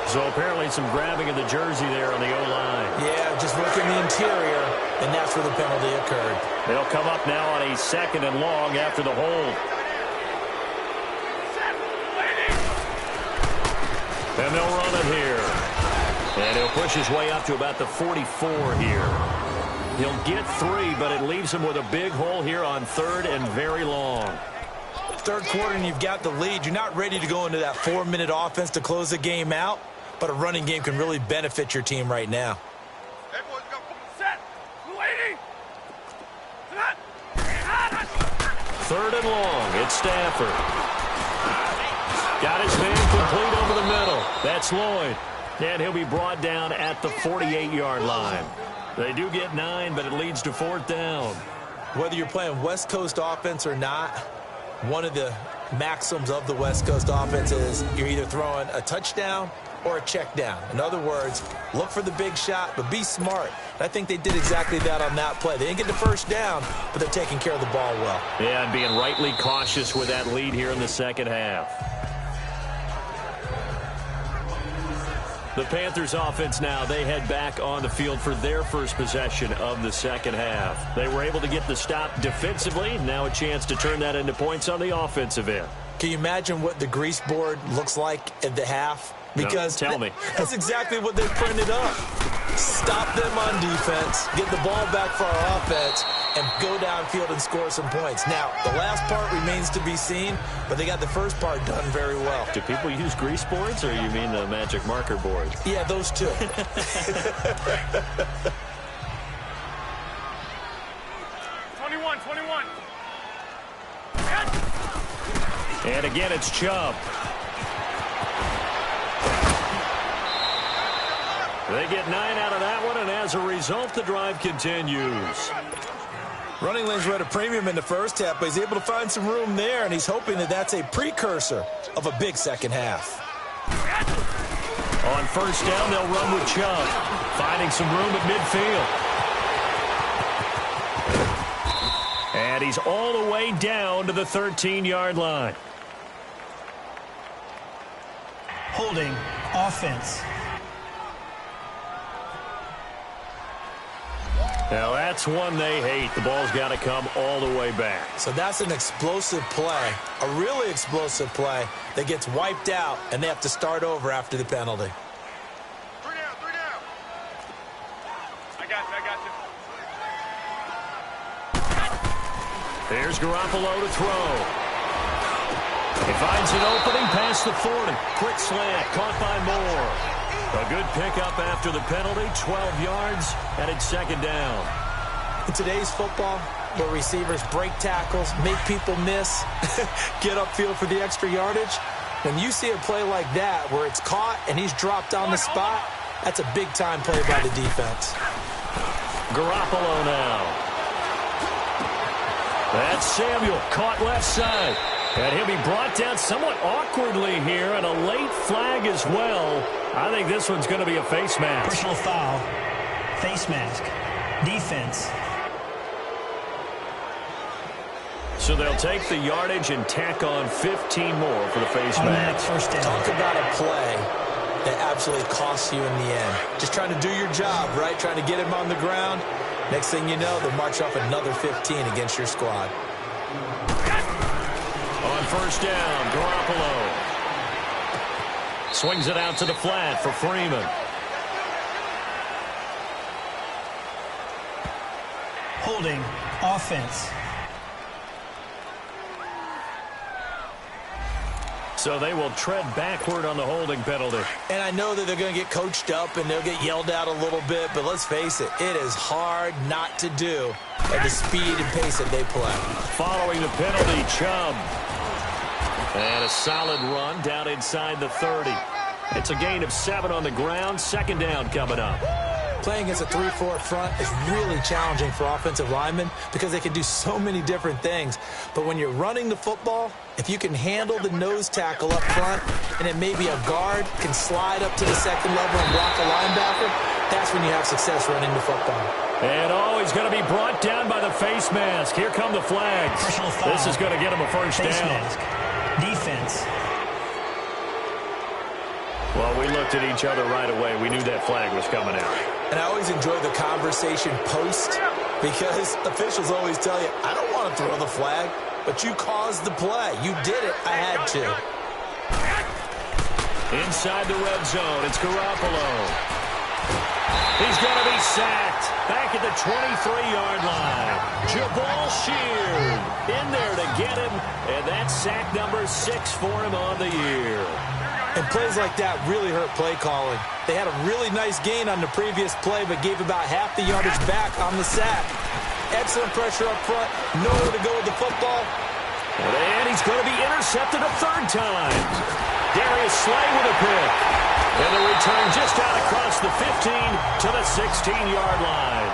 So apparently some grabbing of the jersey there on the O-line. Yeah, just look in the interior, and that's where the penalty occurred. They'll come up now on a 2nd and long after the hold. And they'll run it here. And he'll push his way up to about the 44 here. He'll get 3, but it leaves him with a big hole here on 3rd and very long. Third quarter and you've got the lead. You're not ready to go into that 4-minute offense to close the game out, but a running game can really benefit your team right now. Third and long. It's Stafford. Got his man complete over the middle. That's Lloyd. And he'll be brought down at the 48-yard line. They do get 9, but it leads to 4th down. Whether you're playing West Coast offense or not, one of the maxims of the West Coast offense is you're either throwing a touchdown or a check down. In other words, look for the big shot, but be smart. I think they did exactly that on that play. They didn't get the first down, but they're taking care of the ball well. Yeah, and being rightly cautious with that lead here in the second half. The Panthers offense now, they head back on the field for their first possession of the second half. They were able to get the stop defensively. Now a chance to turn that into points on the offensive end. Can you imagine what the grease board looks like at the half? Because no, tell me. That's exactly what they printed up. Stop them on defense, get the ball back for our offense, and go downfield and score some points. Now, the last part remains to be seen, but they got the first part done very well. Do people use grease boards, or you mean the magic marker board? Yeah, those two. 21. And again, it's Chubb. They get 9 out of that one, and as a result, the drive continues. Running lanes were at a premium in the first half, but he's able to find some room there, and he's hoping that that's a precursor of a big second half. On first down, they'll run with Chubb, finding some room at midfield. And he's all the way down to the 13-yard line. Holding. Offense. Now, that's one they hate. The ball's got to come all the way back. So that's an explosive play, a really explosive play that gets wiped out, and they have to start over after the penalty. 3 down. I got you. There's Garoppolo to throw. He finds an opening past the 40. Quick slant, caught by Moore. A good pickup after the penalty, 12 yards, and it's 2nd down. In today's football, where receivers break tackles, make people miss, get upfield for the extra yardage, when you see a play like that where it's caught and he's dropped on the spot, that's a big-time play by the defense. Garoppolo now. That's Samuel, caught left side. And he'll be brought down somewhat awkwardly here, and a late flag as well. I think this one's going to be a face mask. Personal foul. Face mask. Defense. So they'll take the yardage and tack on 15 more for the face mask. First down. Talk about a play that absolutely costs you in the end. Just trying to do your job, right? Trying to get him on the ground. Next thing you know, they'll march off another 15 against your squad. On first down, Garoppolo swings it out to the flat for Freeman. Holding. Offense. So they will tread backward on the holding penalty. And I know that they're going to get coached up and they'll get yelled at a little bit, but let's face it, it is hard not to do at the speed and pace that they play. Following the penalty, Chubb. And a solid run down inside the 30. It's a gain of 7 on the ground. 2nd down coming up. Playing against a 3-4 front is really challenging for offensive linemen because they can do so many different things. But when you're running the football, if you can handle the nose tackle up front and then maybe a guard can slide up to the second level and block a linebacker, that's when you have success running the football. And he's going to be brought down by the face mask. Here come the flags. This is going to get him a first face down. Mask. Defense. Well, we looked at each other right away. We knew that flag was coming out. And I always enjoy the conversation post because officials always tell you, I don't want to throw the flag, but you caused the play. You did it. I had to. Inside the red zone, it's Garoppolo. He's going to be sacked back at the 23-yard line. Jabal Sheard in there to get him, and that's sack number 6 for him on the year. And plays like that really hurt play calling. They had a really nice gain on the previous play, but gave about half the yardage back on the sack. Excellent pressure up front, nowhere to go with the football. And he's going to be intercepted a third time. Darius Slay with a pick. And the return just out across the 15 to the 16-yard line.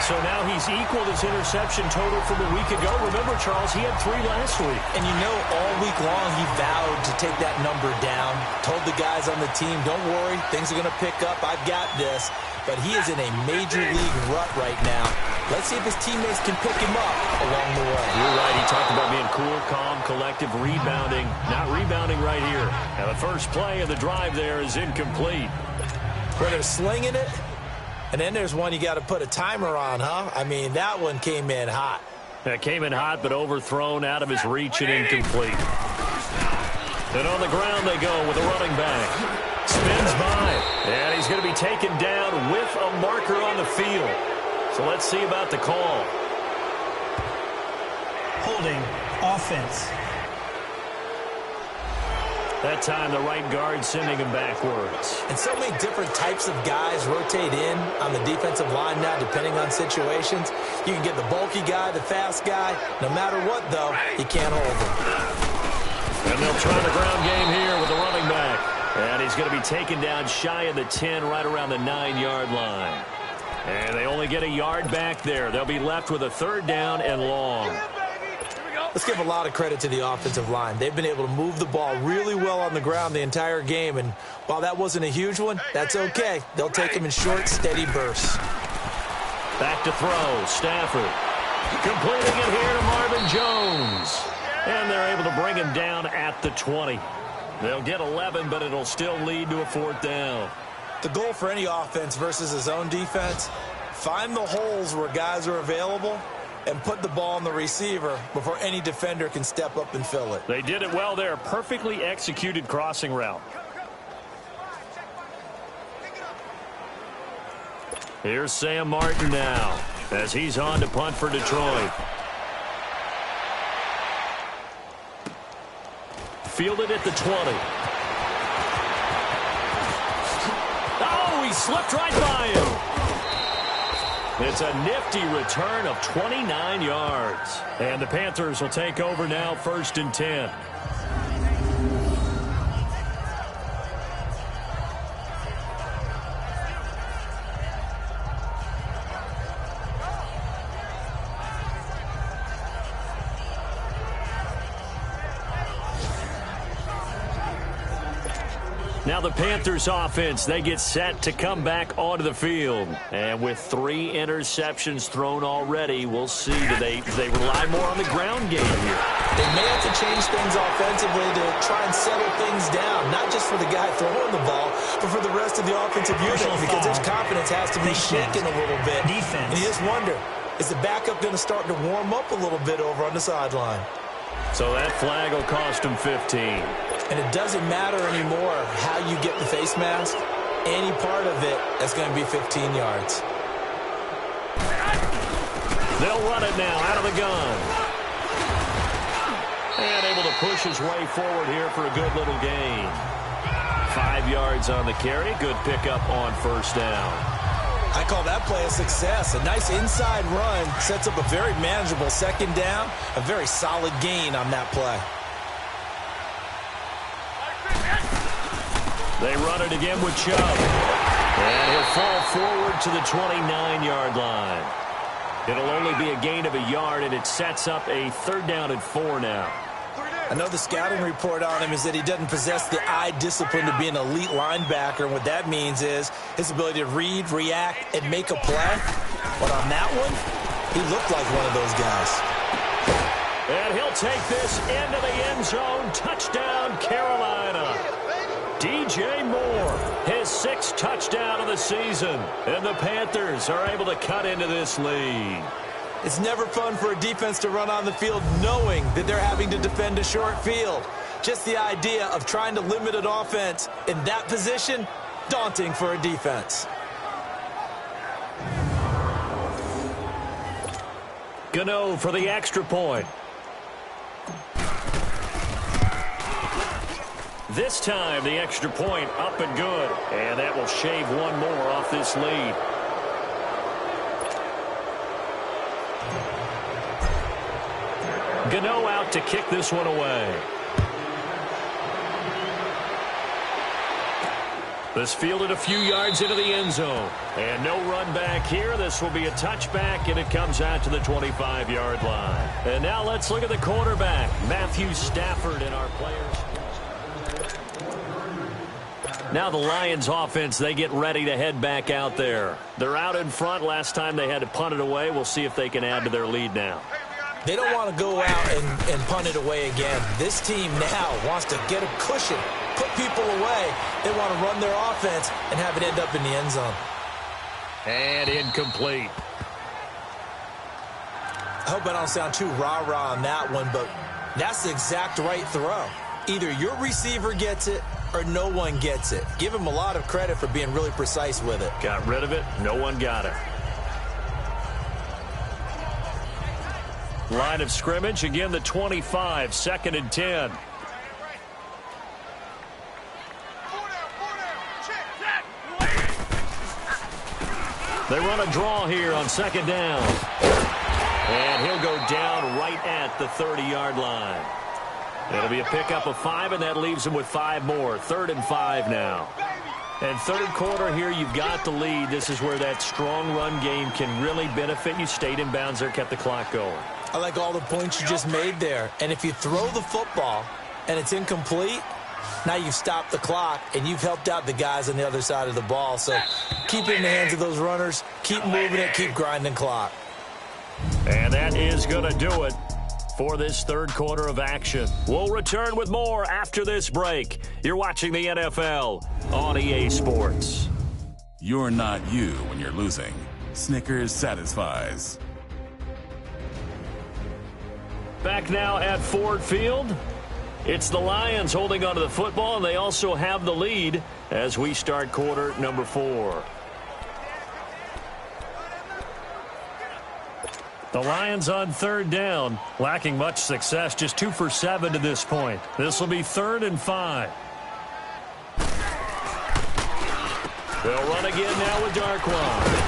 So now he's equaled his interception total from a week ago. Remember, Charles, he had 3 last week. And you know, all week long he vowed to take that number down. Told the guys on the team, don't worry, things are going to pick up. I've got this. But he is in a major league rut right now. Let's see if his teammates can pick him up along the way. You're right. He talked about being cool, calm, collective, rebounding. Not rebounding right here. Now, the first play of the drive there is incomplete. Where they're slinging it. And then there's one you got to put a timer on, huh? I mean, that one came in hot. That came in hot, but overthrown, out of his reach and incomplete. And on the ground they go with a running back. Spins by. And he's going to be taken down with a marker on the field. So let's see about the call. Holding. Offense. That time the right guard sending him backwards. And so many different types of guys rotate in on the defensive line now, depending on situations. You can get the bulky guy, the fast guy. No matter what, though, you can't hold him. And they'll try the ground game here with the running back. And he's going to be taken down shy of the 10, right around the 9-yard line. And they only get a yard back there. They'll be left with a third down and long. Let's give a lot of credit to the offensive line. They've been able to move the ball really well on the ground the entire game. And while that wasn't a huge one, that's okay. They'll take them in short, steady bursts. Back to throw. Stafford completing it here to Marvin Jones. And they're able to bring him down at the 20. They'll get 11, but it'll still lead to a fourth down. The goal for any offense versus his own defense, find the holes where guys are available and put the ball on the receiver before any defender can step up and fill it. They did it well there. Perfectly executed crossing route. Here's Sam Martin now as he's on to punt for Detroit. Fielded at the 20. Oh, he slipped right by him. It's a nifty return of 29 yards. And the Panthers will take over now, 1st and 10. Now the Panthers offense, they get set to come back onto the field. And with 3 interceptions thrown already, we'll see. Do they rely more on the ground game here? They may have to change things offensively to try and settle things down, not just for the guy throwing the ball, but for the rest of the offensive unit, because his confidence has to be shaken a little bit. Defense. And you just wonder, is the backup going to start to warm up a little bit over on the sideline? So that flag will cost him 15. And it doesn't matter anymore how you get the face mask. Any part of it is going to be 15 yards. They'll run it now out of the gun. And able to push his way forward here for a good little gain. 5 yards on the carry. Good pickup on 1st down. I call that play a success. A nice inside run sets up a very manageable 2nd down. A very solid gain on that play. They run it again with Chubb. And he'll fall forward to the 29-yard line. It'll only be a gain of a yard, and it sets up a 3rd down and 4 now. I know the scouting report on him is that he doesn't possess the eye discipline to be an elite linebacker. And what that means is his ability to read, react, and make a play. But on that one, he looked like one of those guys. And he'll take this into the end zone. Touchdown, Carolina. DJ Moore, his 6th touchdown of the season. And the Panthers are able to cut into this lead. It's never fun for a defense to run on the field knowing that they're having to defend a short field. Just the idea of trying to limit an offense in that position, daunting for a defense. Gano for the extra point. This time, the extra point up and good. And that will shave one more off this lead. Gano out to kick this one away. This fielded a few yards into the end zone. And no run back here. This will be a touchback, and it comes out to the 25-yard line. And now let's look at the quarterback, Matthew Stafford, and our players. Now the Lions offense, they get ready to head back out there. They're out in front. Last time they had to punt it away. We'll see if they can add to their lead now. They don't want to go out and punt it away again. This team now wants to get a cushion, put people away. They want to run their offense and have it end up in the end zone. And incomplete. I hope I don't sound too rah-rah on that one, but that's the exact right throw. Either your receiver gets it or no one gets it. Give him a lot of credit for being really precise with it. Got rid of it. No one got it. Line of scrimmage, again the 25, 2nd and 10. They run a draw here on 2nd down. And he'll go down right at the 30-yard line. It'll be a pickup of 5, and that leaves him with 5 more. 3rd and 5 now. And 3rd quarter here, you've got the lead. This is where that strong run game can really benefit you. Stayed in bounds there, kept the clock going. I like all the points you just made there. And if you throw the football and it's incomplete, now you've stopped the clock and you've helped out the guys on the other side of the ball. So keep it in the hands of those runners. Keep moving it. Keep grinding clock. And that is going to do it for this 3rd quarter of action. We'll return with more after this break. You're watching the NFL on EA Sports. You're not you when you're losing. Snickers satisfies. Back now at Ford Field. It's the Lions holding onto the football, and they also have the lead as we start quarter number 4. The Lions on 3rd down, lacking much success, just 2 for 7 to this point. This will be 3rd and 5. They'll run again now with Darquan.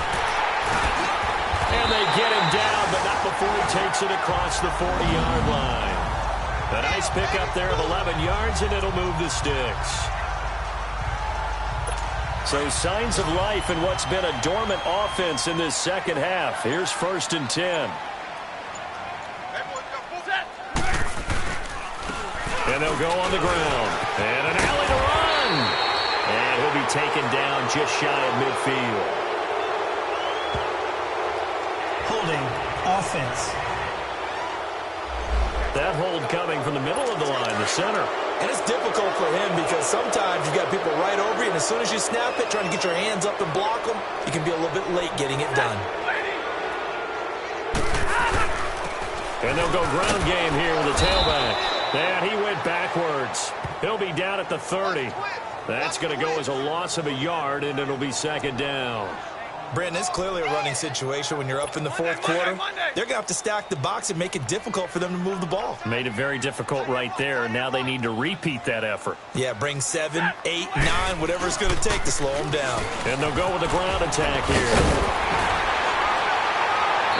And they get him down, but not before he takes it across the 40-yard line. A nice pickup there of 11 yards, and it'll move the sticks. So signs of life in what's been a dormant offense in this 2nd half. Here's 1st and 10. And they'll go on the ground. And an alley to run. And he'll be taken down just shy of midfield. Holding offense. That hold coming from the middle of the line, the center. And it's difficult for him because sometimes you've got people right over you, and as soon as you snap it, trying to get your hands up and block them, you can be a little bit late getting it done. And they'll go ground game here with the tailback. And he went backwards. He'll be down at the 30. That's going to go as a loss of a yard, and it'll be 2nd down. Brandon, it's clearly a running situation when you're up in the 4th quarter. They're going to have to stack the box and make it difficult for them to move the ball. Made it very difficult right there, and now they need to repeat that effort. Yeah, bring 7, 8, 9, whatever it's going to take to slow them down. And they'll go with the ground attack here.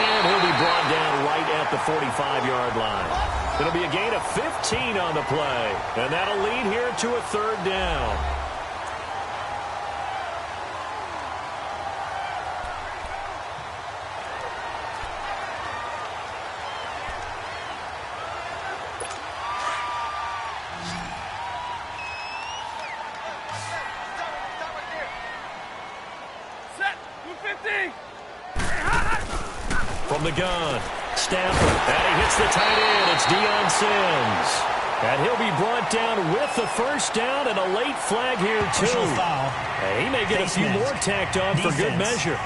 And he'll be brought down right at the 45-yard line. It'll be a gain of 15 on the play, and that'll lead here to a 3rd down. From the gun, Stafford, and he hits the tight end. It's Deion Sims. And he'll be brought down with the first down and a late flag here, too. Foul. He may get a few more tacked on for good measure.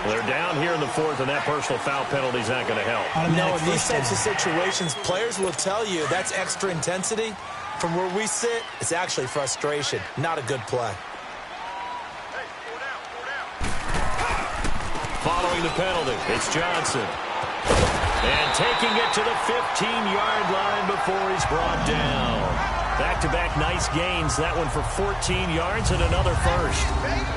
They're down here in the fourth, and that personal foul penalty is not going to help. No, in these types of situations, players will tell you that's extra intensity. From where we sit, it's actually frustration. Not a good play. Following the penalty, it's Johnson. And taking it to the 15-yard line before he's brought down. Back-to-back nice gains. That one for 14 yards and another first.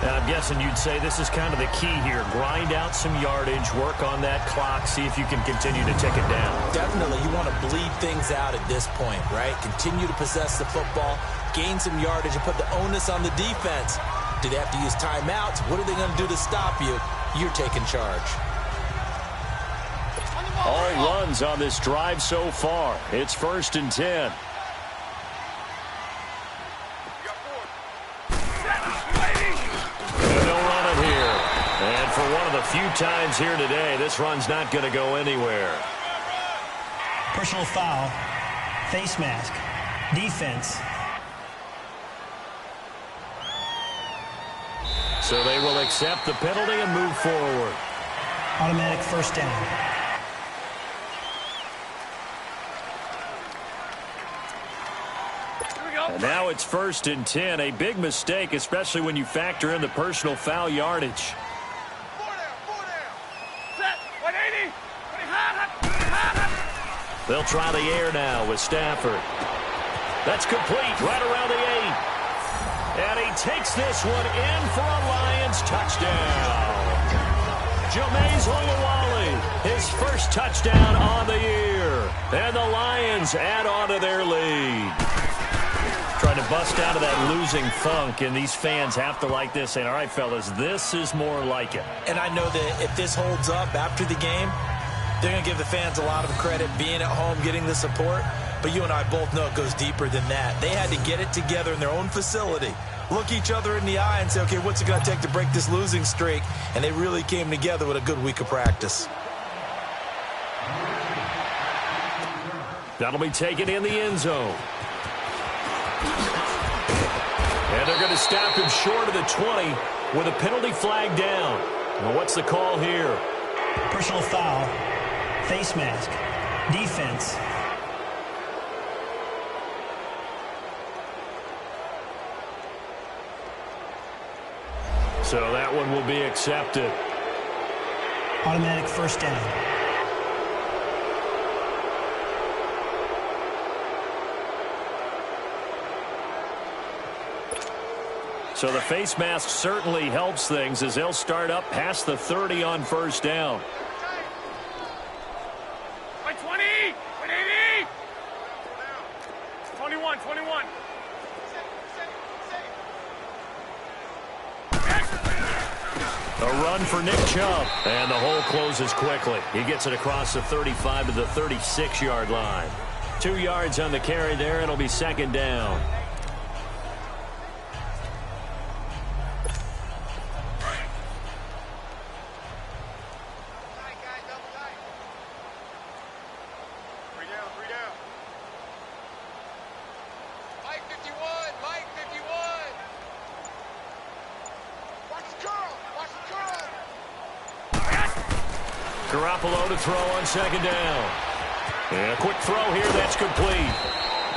I'm guessing you'd say this is kind of the key here. Grind out some yardage, work on that clock, see if you can continue to tick it down. Definitely. You want to bleed things out at this point, right? Continue to possess the football, gain some yardage, and put the onus on the defense. Do they have to use timeouts? What are they going to do to stop you? You're taking charge. All runs on this drive so far. It's 1st and 10. And they'll run it here. And for one of the few times here today, this run's not going to go anywhere. Personal foul. Face mask. Defense. So they will accept the penalty and move forward. Automatic first down. And now it's 1st and 10. A big mistake, especially when you factor in the personal foul yardage. They'll try the air now with Stafford. That's complete right around the 8. And he takes this one in for a Lions touchdown. Jameis Olawale, his first touchdown on the year. And the Lions add on to their lead. Trying to bust out of that losing funk, and these fans have to like this, saying, all right, fellas, this is more like it. And I know that if this holds up after the game, they're going to give the fans a lot of credit being at home, getting the support. But you and I both know it goes deeper than that. They had to get it together in their own facility, look each other in the eye and say, okay, what's it going to take to break this losing streak? And they really came together with a good week of practice. That'll be taken in the end zone. And they're going to stop him short of the 20 with a penalty flag down. Well, what's the call here? Personal foul. Face mask. Defense. So that one will be accepted. Automatic first down. So the face mask certainly helps things as they'll start up past the 30 on first down. 20, 21, 21. A run for Nick Chubb, and the hole closes quickly. He gets it across the 35 to the 36-yard line. 2 yards on the carry there, and it'll be 2nd down. Garoppolo to throw on 2nd down. And a quick throw here, that's complete.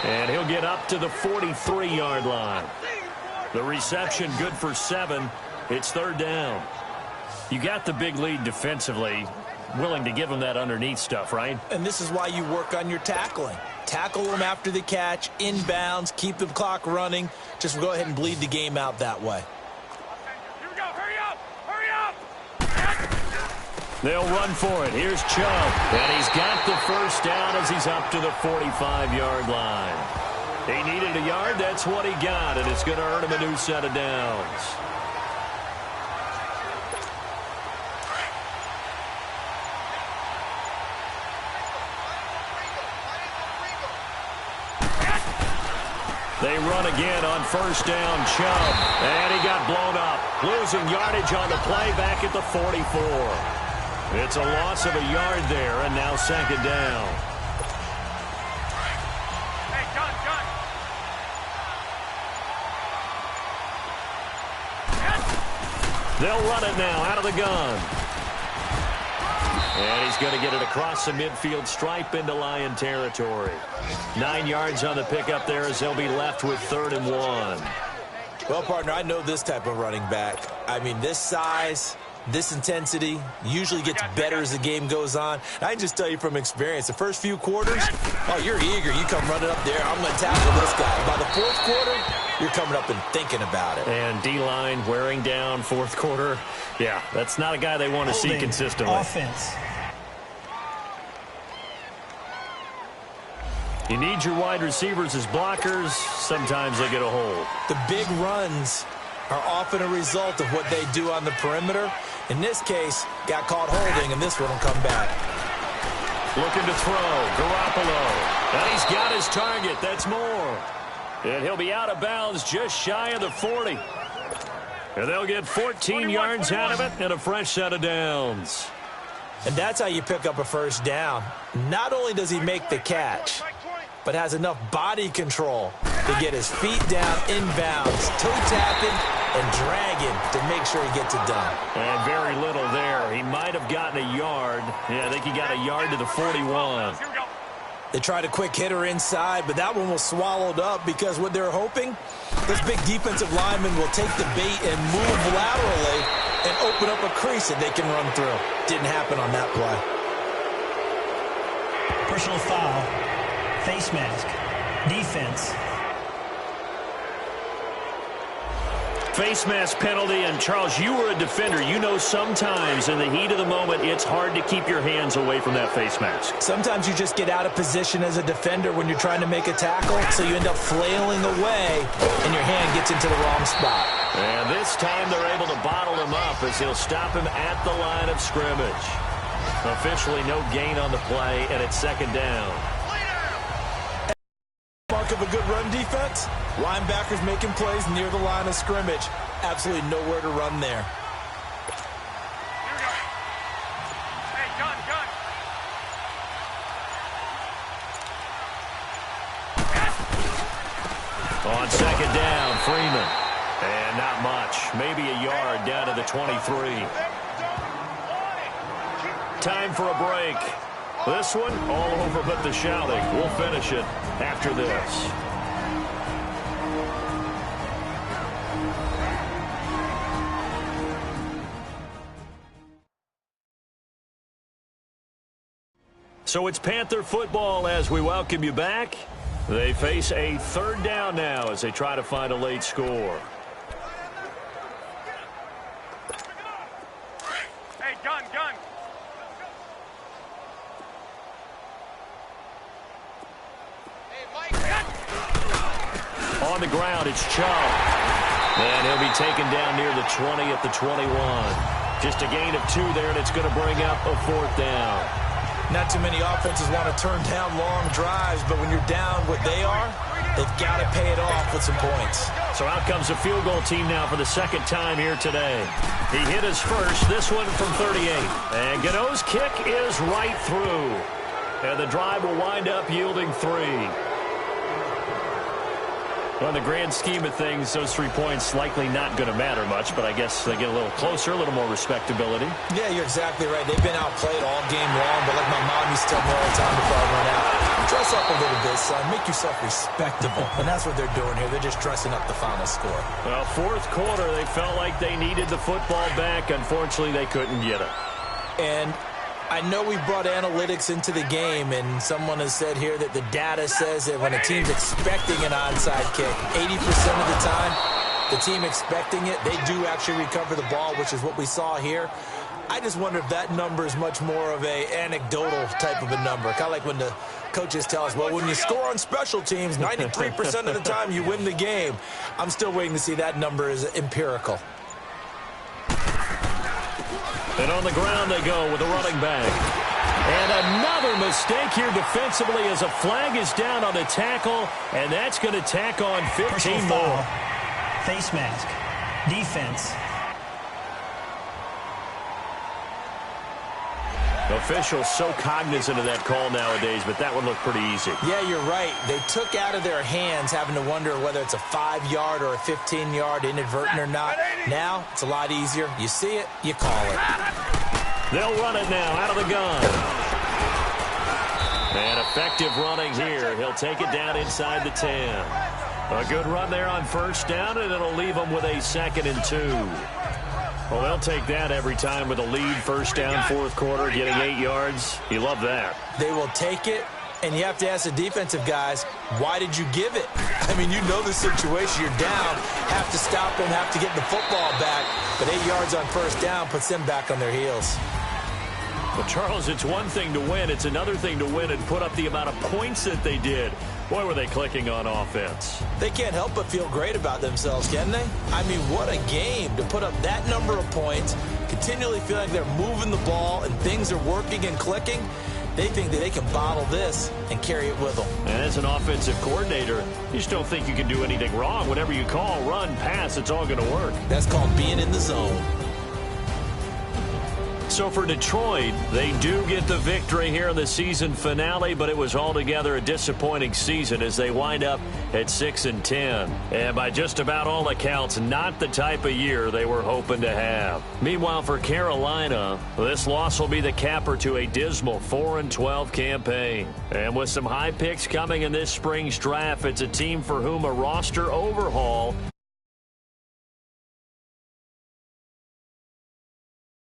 And he'll get up to the 43-yard line. The reception good for 7. It's 3rd down. You got the big lead defensively. Willing to give them that underneath stuff, right? And this is why you work on your tackling. Tackle them after the catch, inbounds, keep the clock running. Just go ahead and bleed the game out that way. Here we go. Hurry up. Hurry up. They'll run for it. Here's Chubb. And he's got the first down as he's up to the 45-yard line. He needed a yard. That's what he got. And it's going to earn him a new set of downs. They run again on first down. Chubb. And he got blown up. Losing yardage on the play back at the 44. It's a loss of a yard there, and now second down. Hey, John. They'll run it now out of the gun. And he's going to get it across the midfield stripe into Lion territory. 9 yards on the pickup there as they'll be left with 3rd and 1. Well, partner, I know this type of running back. I mean, this size, this intensity usually gets better as the game goes on. I can just tell you from experience, the first few quarters, oh, you're eager. You come running up there. I'm going to tackle this guy. By the 4th quarter, you're coming up and thinking about it. And D-line wearing down 4th quarter. Yeah, that's not a guy they want to see consistently. Offense. You need your wide receivers as blockers. Sometimes they get a hold. The big runs are often a result of what they do on the perimeter. In this case, got caught holding, and this one will come back. Looking to throw. Garoppolo. And he's got his target. That's more. And he'll be out of bounds just shy of the 40. And they'll get 14 yards out of it and a fresh set of downs. And that's how you pick up a first down. Not only does he make the catch, but has enough body control to get his feet down inbounds, toe tapping and dragging to make sure he gets it done. And very little there. He might have gotten a yard. Yeah, I think he got a yard to the 41. They tried a quick hitter inside, but that one was swallowed up because what they're hoping, this big defensive lineman will take the bait and move laterally and open up a crease that they can run through. Didn't happen on that play. Personal foul. Face mask. Defense. Face mask penalty, and Charles, you were a defender. You know sometimes in the heat of the moment, it's hard to keep your hands away from that face mask. Sometimes you just get out of position as a defender when you're trying to make a tackle, so you end up flailing away, and your hand gets into the wrong spot. And this time they're able to bottle him up as he'll stop him at the line of scrimmage. Officially no gain on the play, and it's second down. Mark of a good run defense, linebackers making plays near the line of scrimmage. Absolutely nowhere to run there. Here we go. Hey, John. On second down, Freeman. And not much. Maybe a yard down to the 23. Time for a break. This one, all over but the shouting. We'll finish it after this. So it's Panther football as we welcome you back. They face a third down now as they try to find a late score. Hey, gun. On the ground, it's Chubb. And he'll be taken down near the 20 at the 21. Just a gain of 2 there, and it's going to bring up a 4th down. Not too many offenses want to turn down long drives, but when you're down what they are, they've got to pay it off with some points. So out comes the field goal team now for the second time here today. He hit his first, this one from 38. And Gano's kick is right through. And the drive will wind up yielding 3. On the grand scheme of things, those 3 points likely not going to matter much, but I guess they get a little closer, a little more respectability. Yeah, you're exactly right. They've been outplayed all game long, but like my mom used to tell me all the time before I run out, dress up a little bit, son. Make yourself respectable. And that's what they're doing here. They're just dressing up the final score. Well, 4th quarter, they felt like they needed the football back. Unfortunately, they couldn't get it. And I know we brought analytics into the game, and someone has said here that the data says that when a team's expecting an onside kick, 80% of the time, the team expecting it, they do actually recover the ball, which is what we saw here. I just wonder if that number is much more of a anecdotal type of a number. Kind of like when the coaches tell us, well, when you score on special teams, 93% of the time you win the game. I'm still waiting to see that number is empirical. And on the ground they go with a running back. And another mistake here defensively as a flag is down on the tackle, and that's going to tack on 15 more. Face mask. Defense. Officials so cognizant of that call nowadays, but that one looked pretty easy. Yeah, you're right. They took out of their hands having to wonder whether it's a 5-yard or a 15-yard inadvertent or not. Now, it's a lot easier. You see it, you call it. They'll run it now out of the gun. And effective running here. He'll take it down inside the 10. A good run there on first down, and it'll leave them with a 2nd and 2. Well, they'll take that every time with a lead, first down, fourth quarter, getting 8 yards. You love that. They will take it, and you have to ask the defensive guys, why did you give it? I mean, you know the situation. You're down, have to stop them, have to get the football back. But 8 yards on first down puts them back on their heels. Well, Charles, it's one thing to win. It's another thing to win and put up the amount of points that they did. Boy, were they clicking on offense. They can't help but feel great about themselves, can they? I mean, what a game to put up that number of points, continually feel like they're moving the ball and things are working and clicking. They think that they can bottle this and carry it with them. And as an offensive coordinator, you just don't think you can do anything wrong. Whatever you call, run, pass, it's all going to work. That's called being in the zone. So for Detroit, they do get the victory here in the season finale, but it was altogether a disappointing season as they wind up at 6-10. And by just about all accounts, not the type of year they were hoping to have. Meanwhile, for Carolina, this loss will be the capper to a dismal 4-12 campaign. And with some high picks coming in this spring's draft, it's a team for whom a roster overhaul